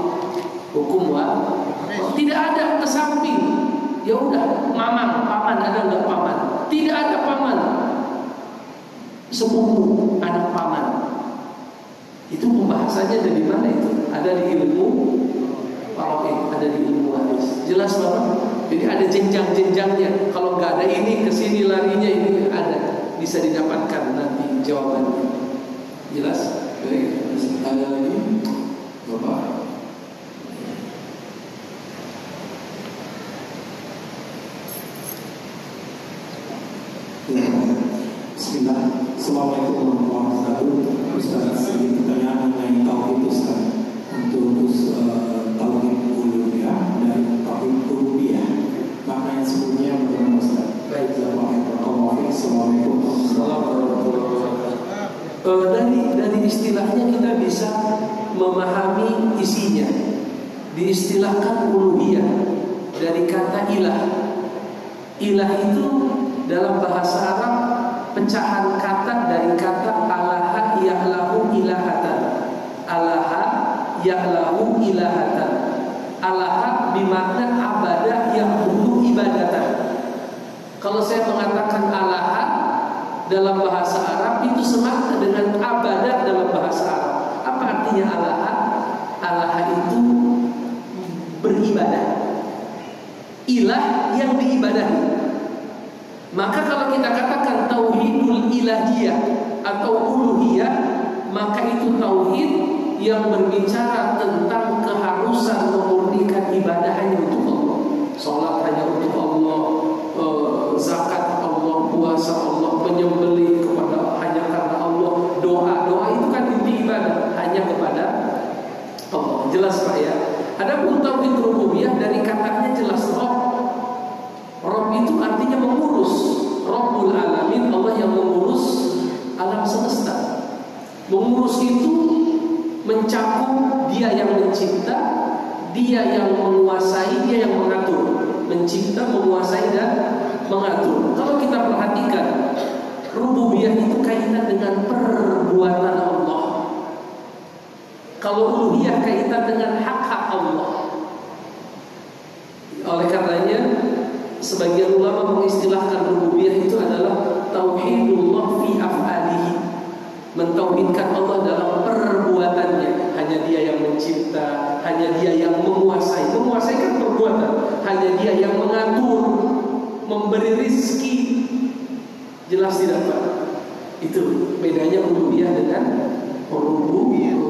hukum tidak ada ke samping. Ya udah, paman ada nggak paman? Tidak ada paman. Sepupu, anak paman. Itu pembahasannya dari mana itu? Ada di ilmu faraid, ada di ilmu waris. Jelas Bapak? Jadi ada jenjang-jenjangnya. Kalau nggak ada ini, kesini larinya ini ada. Bisa didapatkan nanti jawabannya. Jelas? Baik, ada lagi Bapak. Bismillah. Assalamualaikum warahmatullahi wabarakatuh. Ustaz, ini pertanyaan mengenai tauhid Ustaz. Untuk tauhid uluhiyah dan tauhid rububiyah. Maka yang sebelumnya bagaimana Ustaz? Baik, Assalamualaikum warahmatullahi wabarakatuh. Dari istilahnya kita bisa memahami isinya. Diistilahkan uluhiyah dari kata ilah. Ilah itu dalam bahasa Arab pecahan kata dari kata alaha ya'lahu ilahatan. Alaha ya'lahu ilahatan. Alaha bimakna abadah ya'budu ibadatan. Kalau saya mengatakan alaha dalam bahasa Arab itu semakna dengan abadah dalam bahasa Arab. Apa artinya alaha? Alaha itu beribadah. Ilah yang diibadahi. Maka kalau kita katakan tauhidul ilahiyah atau uluhiyah, maka itu tauhid yang berbicara tentang keharusan memurnikan ibadah hanya untuk Allah. Salat hanya untuk Allah, zakat Allah, puasa Allah, penyembelih kepada hanya karena Allah, doa itu kan inti ibadah hanya kepada Allah. Jelas Pak ya? Adapun tauhid rububiyah dari katanya jelas Rabb. Rabb itu artinya mengurus. Rabbul alamin, Allah yang mengurus alam semesta. Mengurus itu mencakup dia yang mencipta, dia yang menguasai, dia yang mengatur. Mencipta, menguasai dan mengatur. Kalau kita perhatikan, rububiyah itu kaitan dengan perbuatan Allah. Kalau uluhiyah kaitan dengan hak-hak Allah. Oleh karenanya sebagian ulama mengistilahkan rububiyah itu adalah tauhidullah fi af'alihi. Mentauhidkan Allah dalam perbuatannya. Hanya dia yang mencipta, hanya dia yang menguasai. Menguasai kan perbuatan. Hanya dia yang mengatur, memberi rizki. Jelas tidak Pak? Itu bedanya rububiyah dengan rububiyah.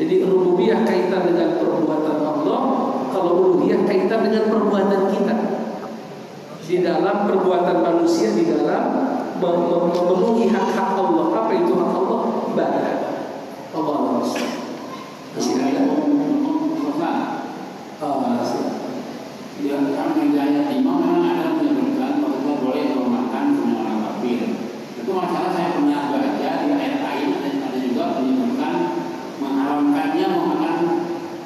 Jadi rububiyah kaitan dengan perbuatan Allah. Kalau uluhiyah kaitan dengan perbuatan kita. Di dalam perbuatan manusia, di dalam memenuhi hak-hak Allah. Apa itu hak Allah? Ibadah. Allah masih ada? Ya, kami wilayah timur memang ada menyebutkan bahwa boleh memakan semua orang kafir. Itu masalah saya pernah baca di ayat lain, ada juga menyebutkan mengharamkannya memakan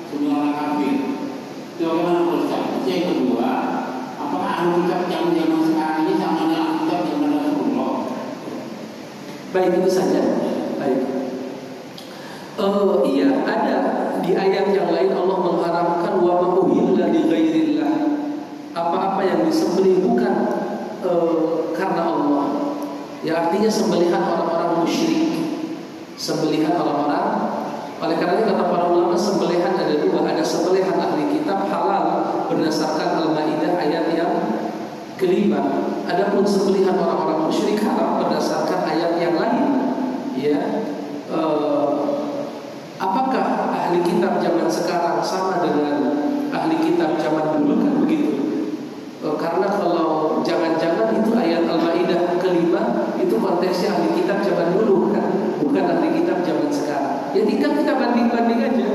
semua orang kafir. Itu bagaimana Ustaz? Yang kedua, apakah ahli kitab yang zaman sekarang ini sama dengan ahli kitab yang ada Rasulullah? Baik, itu saja. Baik. Iya, ada di ayat yang lain Allah mengharamkan wa ma uhilla li ghairillah. Apa-apa yang disembelih bukan karena Allah. Ya artinya sembelihan orang-orang musyrik. Sembelihan orang-orang. Oleh karena itu kata para ulama sembelihan ada dua. Ada sembelihan ahli kitab halal berdasarkan Al-Maidah ayat yang kelima. Adapun sembelihan orang-orang musyrik haram berdasarkan ayat yang lain. Ya. Apakah ahli kitab zaman sekarang sama dengan ahli kitab zaman dulu? Kan begitu. Karena kalau jangan-jangan itu ayat Al-Maidah kelima itu konteksnya ahli kitab zaman dulu kan, bukan ahli kitab zaman sekarang. Ya tinggal kita banding-banding aja.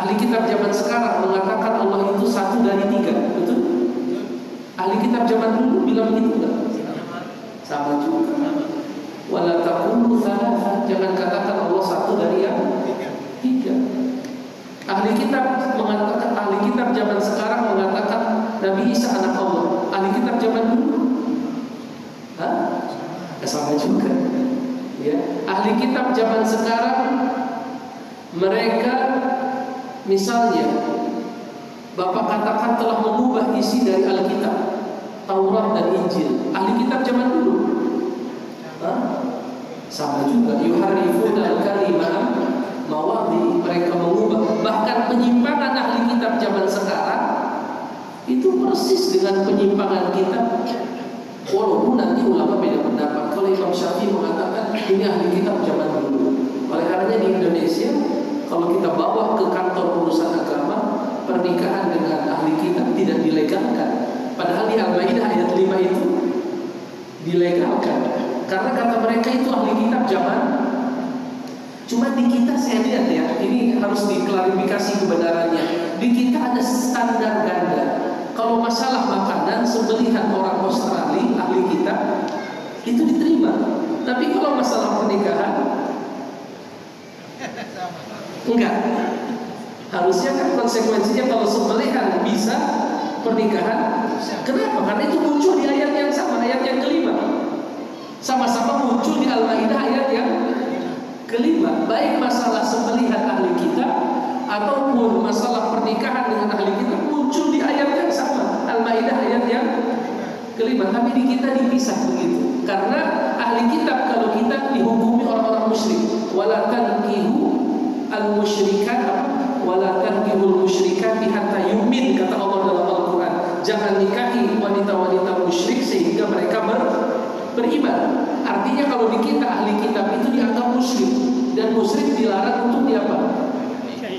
Ahli kitab zaman sekarang mengatakan Allah itu satu dari tiga, betul? Ahli kitab zaman dulu bilang gitu enggak? Sama juga. Wala taqulu thalatha, jangan katakan Allah satu dari yang tiga. Ahli kitab mengatakan, ahli kitab zaman sekarang mengatakan Nabi Isa anak Allah. Ahli kitab zaman dulu, sama juga. Ya, ahli kitab zaman sekarang mereka misalnya Bapak katakan telah mengubah isi dari Alkitab, Taurat dan Injil. Ahli kitab zaman dulu, sama juga. Yuharrifuna al-kalima mawadhi, mereka mengubah. Bahkan penyimpangan ahli kitab zaman sekarang itu persis dengan penyimpangan kita. Walaupun nanti ulama beda pendapat. Kalau Imam Syafi'i mengatakan ini ahli kitab zaman dulu. Oleh karenanya di Indonesia kalau kita bawa ke kantor urusan agama, pernikahan dengan ahli kitab tidak dilegalkan. Padahal di Al-Maidah ayat 5 itu dilegalkan. Karena kata mereka itu ahli kitab zaman. Cuma di kita saya lihat ya, ini harus diklarifikasi kebenarannya. Di kita ada standar ganda. Kalau masalah makanan, sembelihan orang Australia ahli kitab itu diterima. Tapi kalau masalah pernikahan enggak. Harusnya kan konsekuensinya kalau sembelihan bisa, pernikahan kenapa? Karena itu muncul di ayat yang sama, ayat yang kelima. Sama-sama muncul di Al-Maidah ayat yang kelima. Baik masalah sembelihan ahli kitab ataupun masalah pernikahan dengan ahli kitab muncul di ayat yang sama, Al-Maidah ayat yang kelima. Tapi di kita dipisah begitu. Karena ahli kitab kalau kita dihukumi orang-orang musyrik. Wala tankihu al-musyrikat, wala tankihul musyrikati hatta yu'min, kata Allah dalam Al-Quran. Jangan nikahi wanita-wanita musyrik sehingga mereka beriman. Artinya kalau di kita ahli kitab itu dianggap musyrik, dan musyrik dilarang untuk diapa?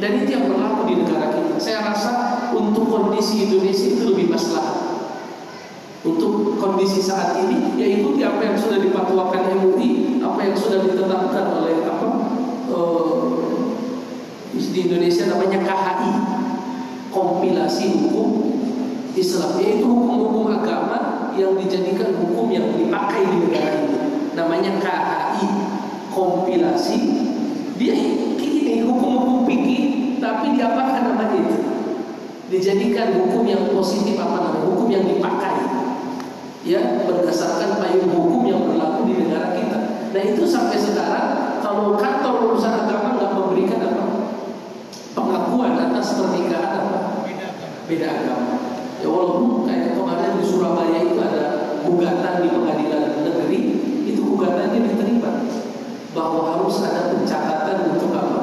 Dan itu yang berlaku di negara kita. Saya rasa untuk kondisi Indonesia itu lebih maslahat. Untuk kondisi saat ini, ya ikuti apa yang sudah dipatwakan MUI, apa yang sudah ditetapkan oleh di Indonesia namanya KHI, kompilasi hukum Islam, yaitu hukum-hukum agama yang dijadikan hukum yang dipakai di negara ini. Namanya KHI, kompilasi. Dia ini hukum-hukum fikih, tapi diapakan namanya itu? Dijadikan hukum yang positif, apa namanya? Hukum yang dipakai, ya, berdasarkan payung hukum yang berlaku di negara kita. Nah itu sampai sekarang kalau kantor urusan agama nggak memberikan apa? Pengakuan atas pernikahan apa? Beda agama. Ya walaupun kayak kemarin di Surabaya itu ada gugatan di pengadilan negeri, itu gugatannya diterima bahwa harus ada pencatatan untuk apa?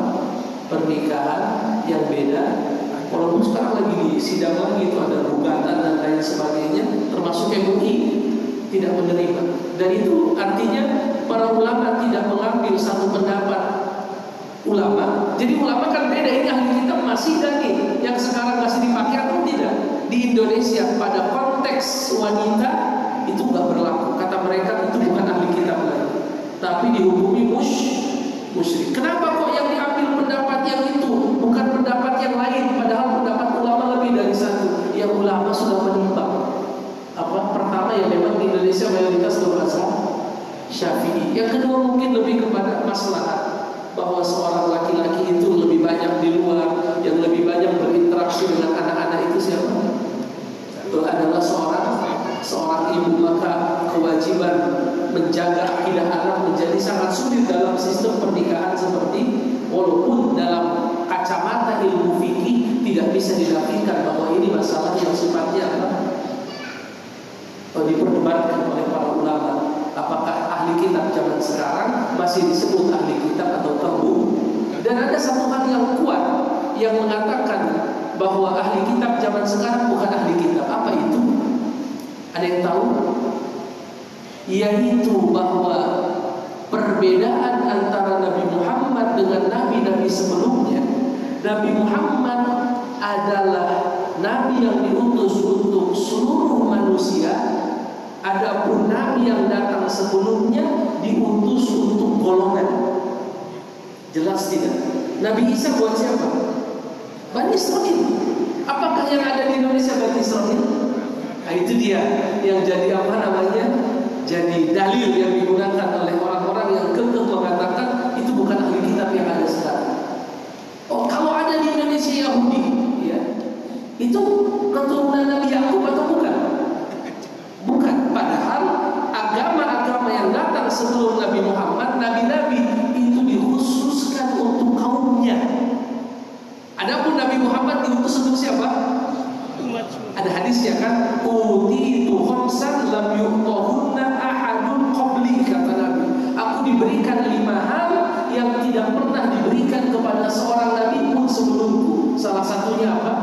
Pernikahan yang beda. Walaupun sekarang lagi di sidang lagi itu ada gugatan dan lain sebagainya, termasuk MUI tidak menerima. Dan itu artinya para ulama tidak mengambil satu pendapat ulama. Jadi ulama kan beda, ini ahli kitab masih dan nih yang sekarang masih dipakai atau tidak. Di Indonesia pada konteks wanita itu nggak berlaku. Kata mereka itu bukan ahli kitab lagi, tapi dihukumi musyrik. Kenapa kok yang diambil pendapat yang itu bukan pendapat yang lain? Padahal pendapat ulama lebih dari satu. Yang ulama sudah menimbang. Apa? Pertama yang memang di Indonesia mayoritas berbahasa Syafi'i. Yang kedua mungkin lebih kepada maslahat, bahwa seorang laki-laki itu lebih banyak di luar, yang lebih banyak berinteraksi dengan anak-anak itu siapa? Itu adalah seorang ibu. Maka kewajiban menjaga akidah anak menjadi sangat sulit dalam sistem pernikahan seperti, walaupun dalam kacamata ilmu fikih tidak bisa dinafikan bahwa ini masalah yang sifatnya apa? Diperdebatkan oleh para ulama. Apakah ahli kitab zaman sekarang masih disebut ahli kitab atau tabu? Dan ada satu hal yang kuat yang mengatakan bahwa ahli kitab zaman sekarang bukan ahli kitab. Apa itu? Ada yang tahu? Yaitu bahwa perbedaan antara Nabi Muhammad dengan nabi-nabi sebelumnya. Nabi Muhammad adalah nabi yang diutus untuk seluruh manusia. Adapun nabi yang datang sebelumnya diutus untuk golongan. Jelas tidak? Nabi Isa buat siapa? Bani Israil. Apakah yang ada di Indonesia Bani Israil? Nah, itu dia yang jadi apa namanya? Jadi dalil yang digunakan oleh orang-orang yang kekeh mengatakan itu bukan ahli kitab yang ada sekarang. Oh, kalau ada di Indonesia Yahudi, ya, itu keturunan Nabi Yakub atau bukan? Bukan. Padahal agama-agama yang datang sebelum Nabi Muhammad, nabi-nabi itu dikhususkan untuk kaumnya. Adapun Nabi Muhammad diutus untuk siapa? Ada hadisnya kan, utitu khamsan lam yu'tahunna ahadun qabli, kata Nabi. Aku diberikan 5 hal yang tidak pernah diberikan kepada seorang nabi pun sebelumku. Salah satunya apa?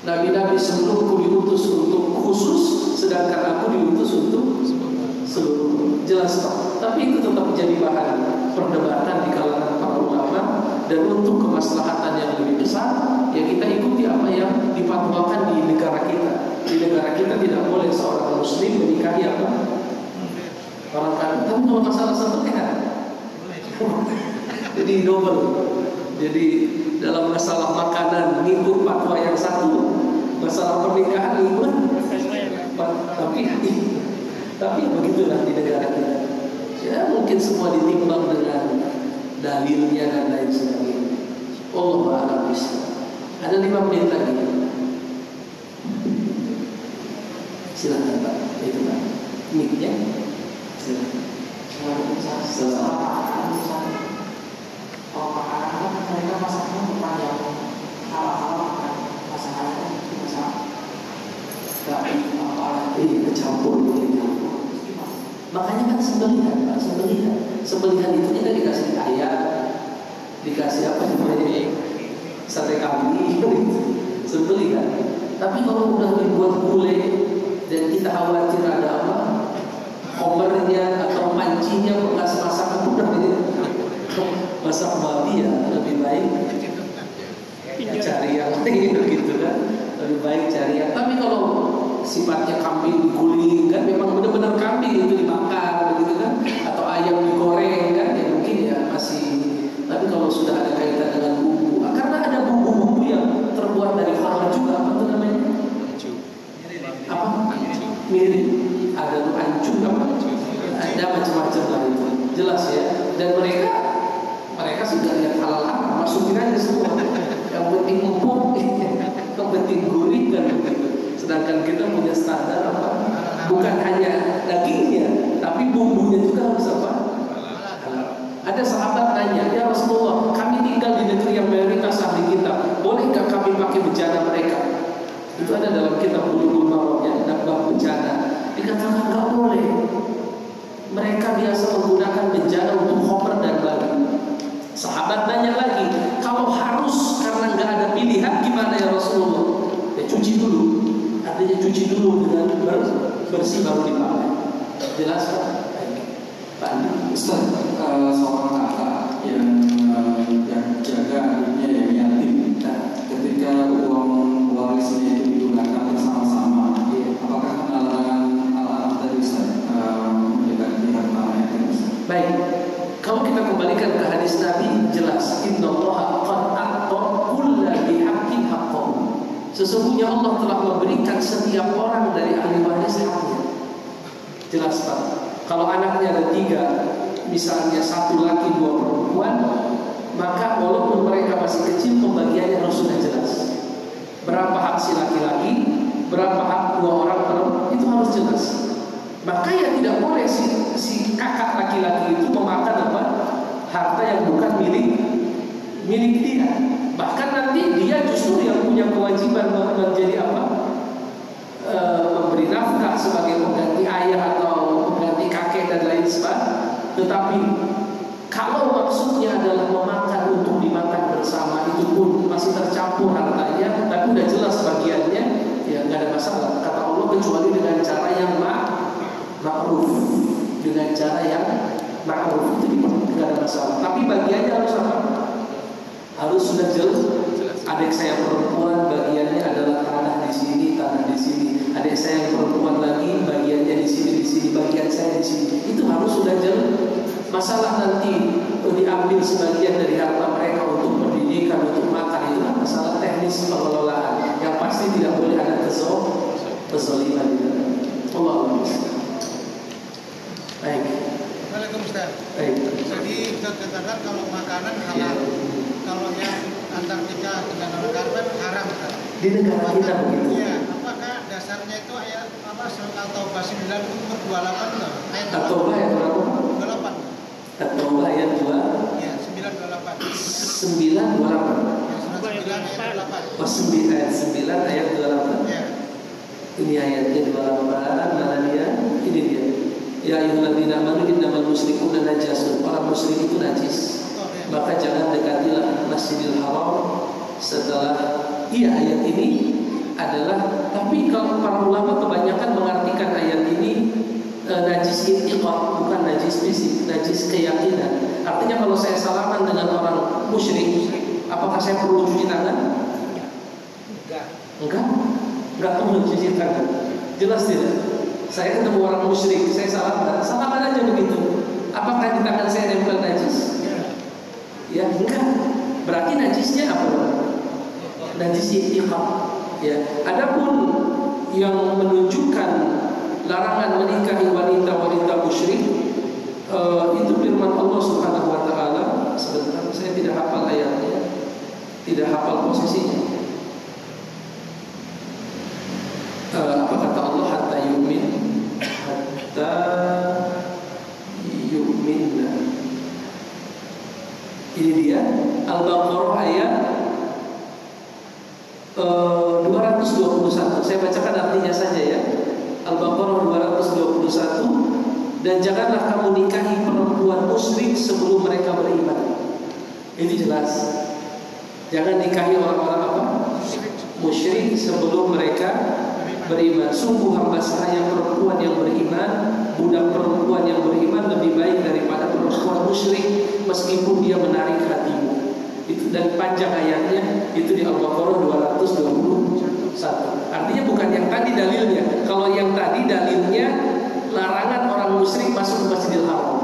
Nabi-nabi sebelumku diutus untuk khusus, sedangkan aku diutus untuk seluruh. Jelas Pak. Tapi itu tetap menjadi bahan perdebatan di kalangan para ulama, dan untuk kemaslahatan yang lebih besar, ya kita ikuti apa yang difatwakan di negara kita. Di negara kita tidak boleh seorang muslim menikahi apa? Orang kafir. Tapi kalau masalah sembelihan, jadi double. Jadi dalam masalah makanan ngikut fatwa yang satu, masalah pernikahan ngikut. Tapi begitulah di negara kita. Ya mungkin semua ditimbang dengan dalilnya dan lain sebagainya. Allah a'lam bishawab. Ada 5 menit lagi. Silakan Pak. Itu Pak. Mic-nya. Silakan. Kalau makanan mereka masaknya bukan yang halal-halal, kan masakannya masak kecampur. Makanya kan sembelihan Pak, sembelihan itu kita dikasih ayam, dikasih apa namanya, sate kambing, sembelihan. Tapi kalau udah dibuat gulai dan kita khawatir ada apa, komernya atau mancinya bekas masakan udah ini masak babi, ya lebih baik cari yang gitu kan, lebih baik cari yang. Tapi kalau sifatnya kambing diguling kan, memang benar-benar kambing itu dimakan begitu kan, atau ayam digoreng kan, ya mungkin ya masih. Tapi kalau sudah ada kaitan dengan bumbu, karena ada bumbu-bumbu yang terbuat dari halal juga, apa itu namanya? Apa? Mirip. Ada ancur apa? Ada macam-macam lah itu. Jelas ya. Dan mereka sudah lihat halal, masukin aja semua. Yang penting empuk, yang penting gurih kan begitu. Sedangkan kita punya standar apa? Bukan hanya dagingnya, tapi bumbunya juga harus apa? Halal. Ada sahabat nanya, ya Rasulullah, kami tinggal di negeri yang mayoritas ahli kitab, bolehkah kami pakai bejana mereka? Itu ada dalam kitab Bulughul Maram, ya, ada bab bejana. Dikatakan nggak boleh. Mereka biasa menggunakan bejana untuk khomer dan lagi. Sahabat nanya lagi, kalau harus karena nggak ada pilihan gimana ya Rasulullah? Ya cuci dulu. Artinya cuci dulu dengan bersih baru dipakai. Jelas Pak? Pak Ustaz, seorang kakak yang jaga adiknya yang yatim, ketika uang warisnya itu digunakan bersama-sama, apakah penalaran alat dari Ustaz menjaga harta yatim? Baik, kalau kita kembalikan ke hadis Nabi, jelas innallaha qad a'ta kulla bihaqqin haqqahu. Sesungguhnya Allah telah memberikan setiap orang dari ahli waris haknya. Jelas Pak. Kalau anaknya ada 3, misalnya 1 laki 2 perempuan, maka walaupun mereka masih kecil, pembagiannya harus sudah jelas. Berapa hak si laki-laki, berapa hak 2 orang perempuan, itu harus jelas. Maka ya tidak boleh si kakak laki-laki itu memakan apa? Harta yang bukan milik dia. Bahkan nanti dia justru yang punya kewajiban menjadi apa? Memberi nafkah sebagai pengganti ayah atau pengganti kakek dan lain sebagainya. Tetapi kalau maksudnya adalah memakan untuk dimakan bersama, itu pun masih tercampur hartanya, tapi udah jelas bagiannya, ya nggak ada masalah. Kata Allah, kecuali dengan cara yang ma'ruf, dengan cara yang ma'ruf itu nggak ada masalah. Tapi bagiannya harus apa? Harus sudah jelas. Adik saya perempuan bagiannya adalah tanah di sini, tanah di sini. Adik saya yang perempuan lagi bagiannya di sini, bagian saya di sini. Itu harus sudah jelas. Masalah nanti diambil sebagian dari harta mereka untuk pendidikan, untuk makan, itu masalah teknis pengelolaan. Yang pasti tidak boleh ada kezaliman di dalam. Allahu a'lam. Baik. Waalaikumsalam. Baik. Jadi Ustaz katakan kalau makanan halal, kalau yang Antartika dengan orang Karben haram kan? Di negara kita begitu. Iya. Apakah dasarnya itu ayat apa surat At-Taubah 9:28 loh? Ayat At-Taubah ayat berapa? 28. At-Taubah ayat 2. Iya, 9:28. 9:28. Ya, surat 9 ayat 28. Oh, 9 ayat 9 ayat 28. Iya. Ini ayatnya 28. Mana dia? Ini dia. Ya ayyuhalladzina amanu innamal musyrikuuna najasun. Orang musyrik itu najis. Maka jangan dekatilah Masjidil Haram setelah ayat ini adalah, tapi kalau para ulama kebanyakan mengartikan ayat ini najis i'tiqad, bukan najis fisik, najis keyakinan. Artinya kalau saya salaman dengan orang musyrik, apakah saya perlu cuci tangan? Enggak perlu cuci tangan. Jelas tidak? Saya ketemu orang musyrik, saya salaman aja begitu. Apakah di tangan saya nempel najis? Ya enggak. Berarti najisnya apa? Najis i'tiqad. Ya. Adapun yang menunjukkan larangan menikahi wanita-wanita musyrik itu firman Allah Subhanahu wa taala. Sebentar, saya tidak hafal ayatnya. Tidak hafal posisinya. Apa kata Allah? Hatta yu'minna. Ini dia Al-Baqarah ayat 221. Saya bacakan artinya saja ya. Al-Baqarah 221. Dan janganlah kamu nikahi perempuan musyrik sebelum mereka beriman. Ini jelas. Jangan nikahi orang-orang apa? Musyrik sebelum mereka beriman. Sungguh hamba saya perempuan yang beriman, budak perempuan yang beriman lebih baik daripada perempuan musyrik meskipun dia menarik hatimu. Itu, dan panjang ayatnya itu di Al-Baqarah 221. Artinya bukan yang tadi dalilnya. Kalau yang tadi dalilnya larangan orang musyrik masuk ke Masjidil Haram.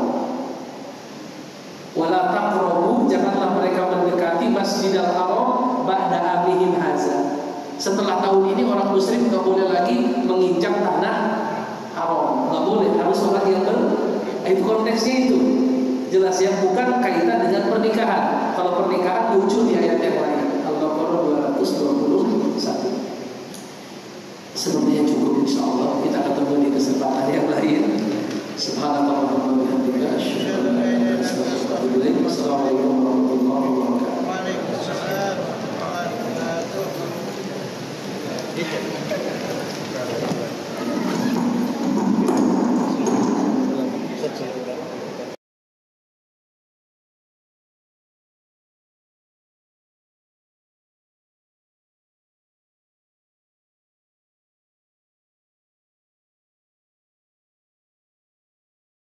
Wala taqrabu, janganlah mereka mendekati Masjidil Haram ba'da amihim hadza. Setelah tahun ini orang musyrik nggak boleh lagi menginjak tanah haram, nggak boleh, harus orang yang itu konteksnya itu jelas ya, bukan kaitan dengan pernikahan. Kalau pernikahan muncul di ayat yang lain. Al-Baqarah 221. Sepertinya cukup, insyaallah kita ketemu di kesempatan yang lain. Subhanallah wa bihamdihi asyhadu an la ilaha illa anta astaghfiruka wa atubu ilaik. Assalamualaikum warahmatullahi wabarakatuh. Waalaikumsalam warahmatullahi wabarakatuh.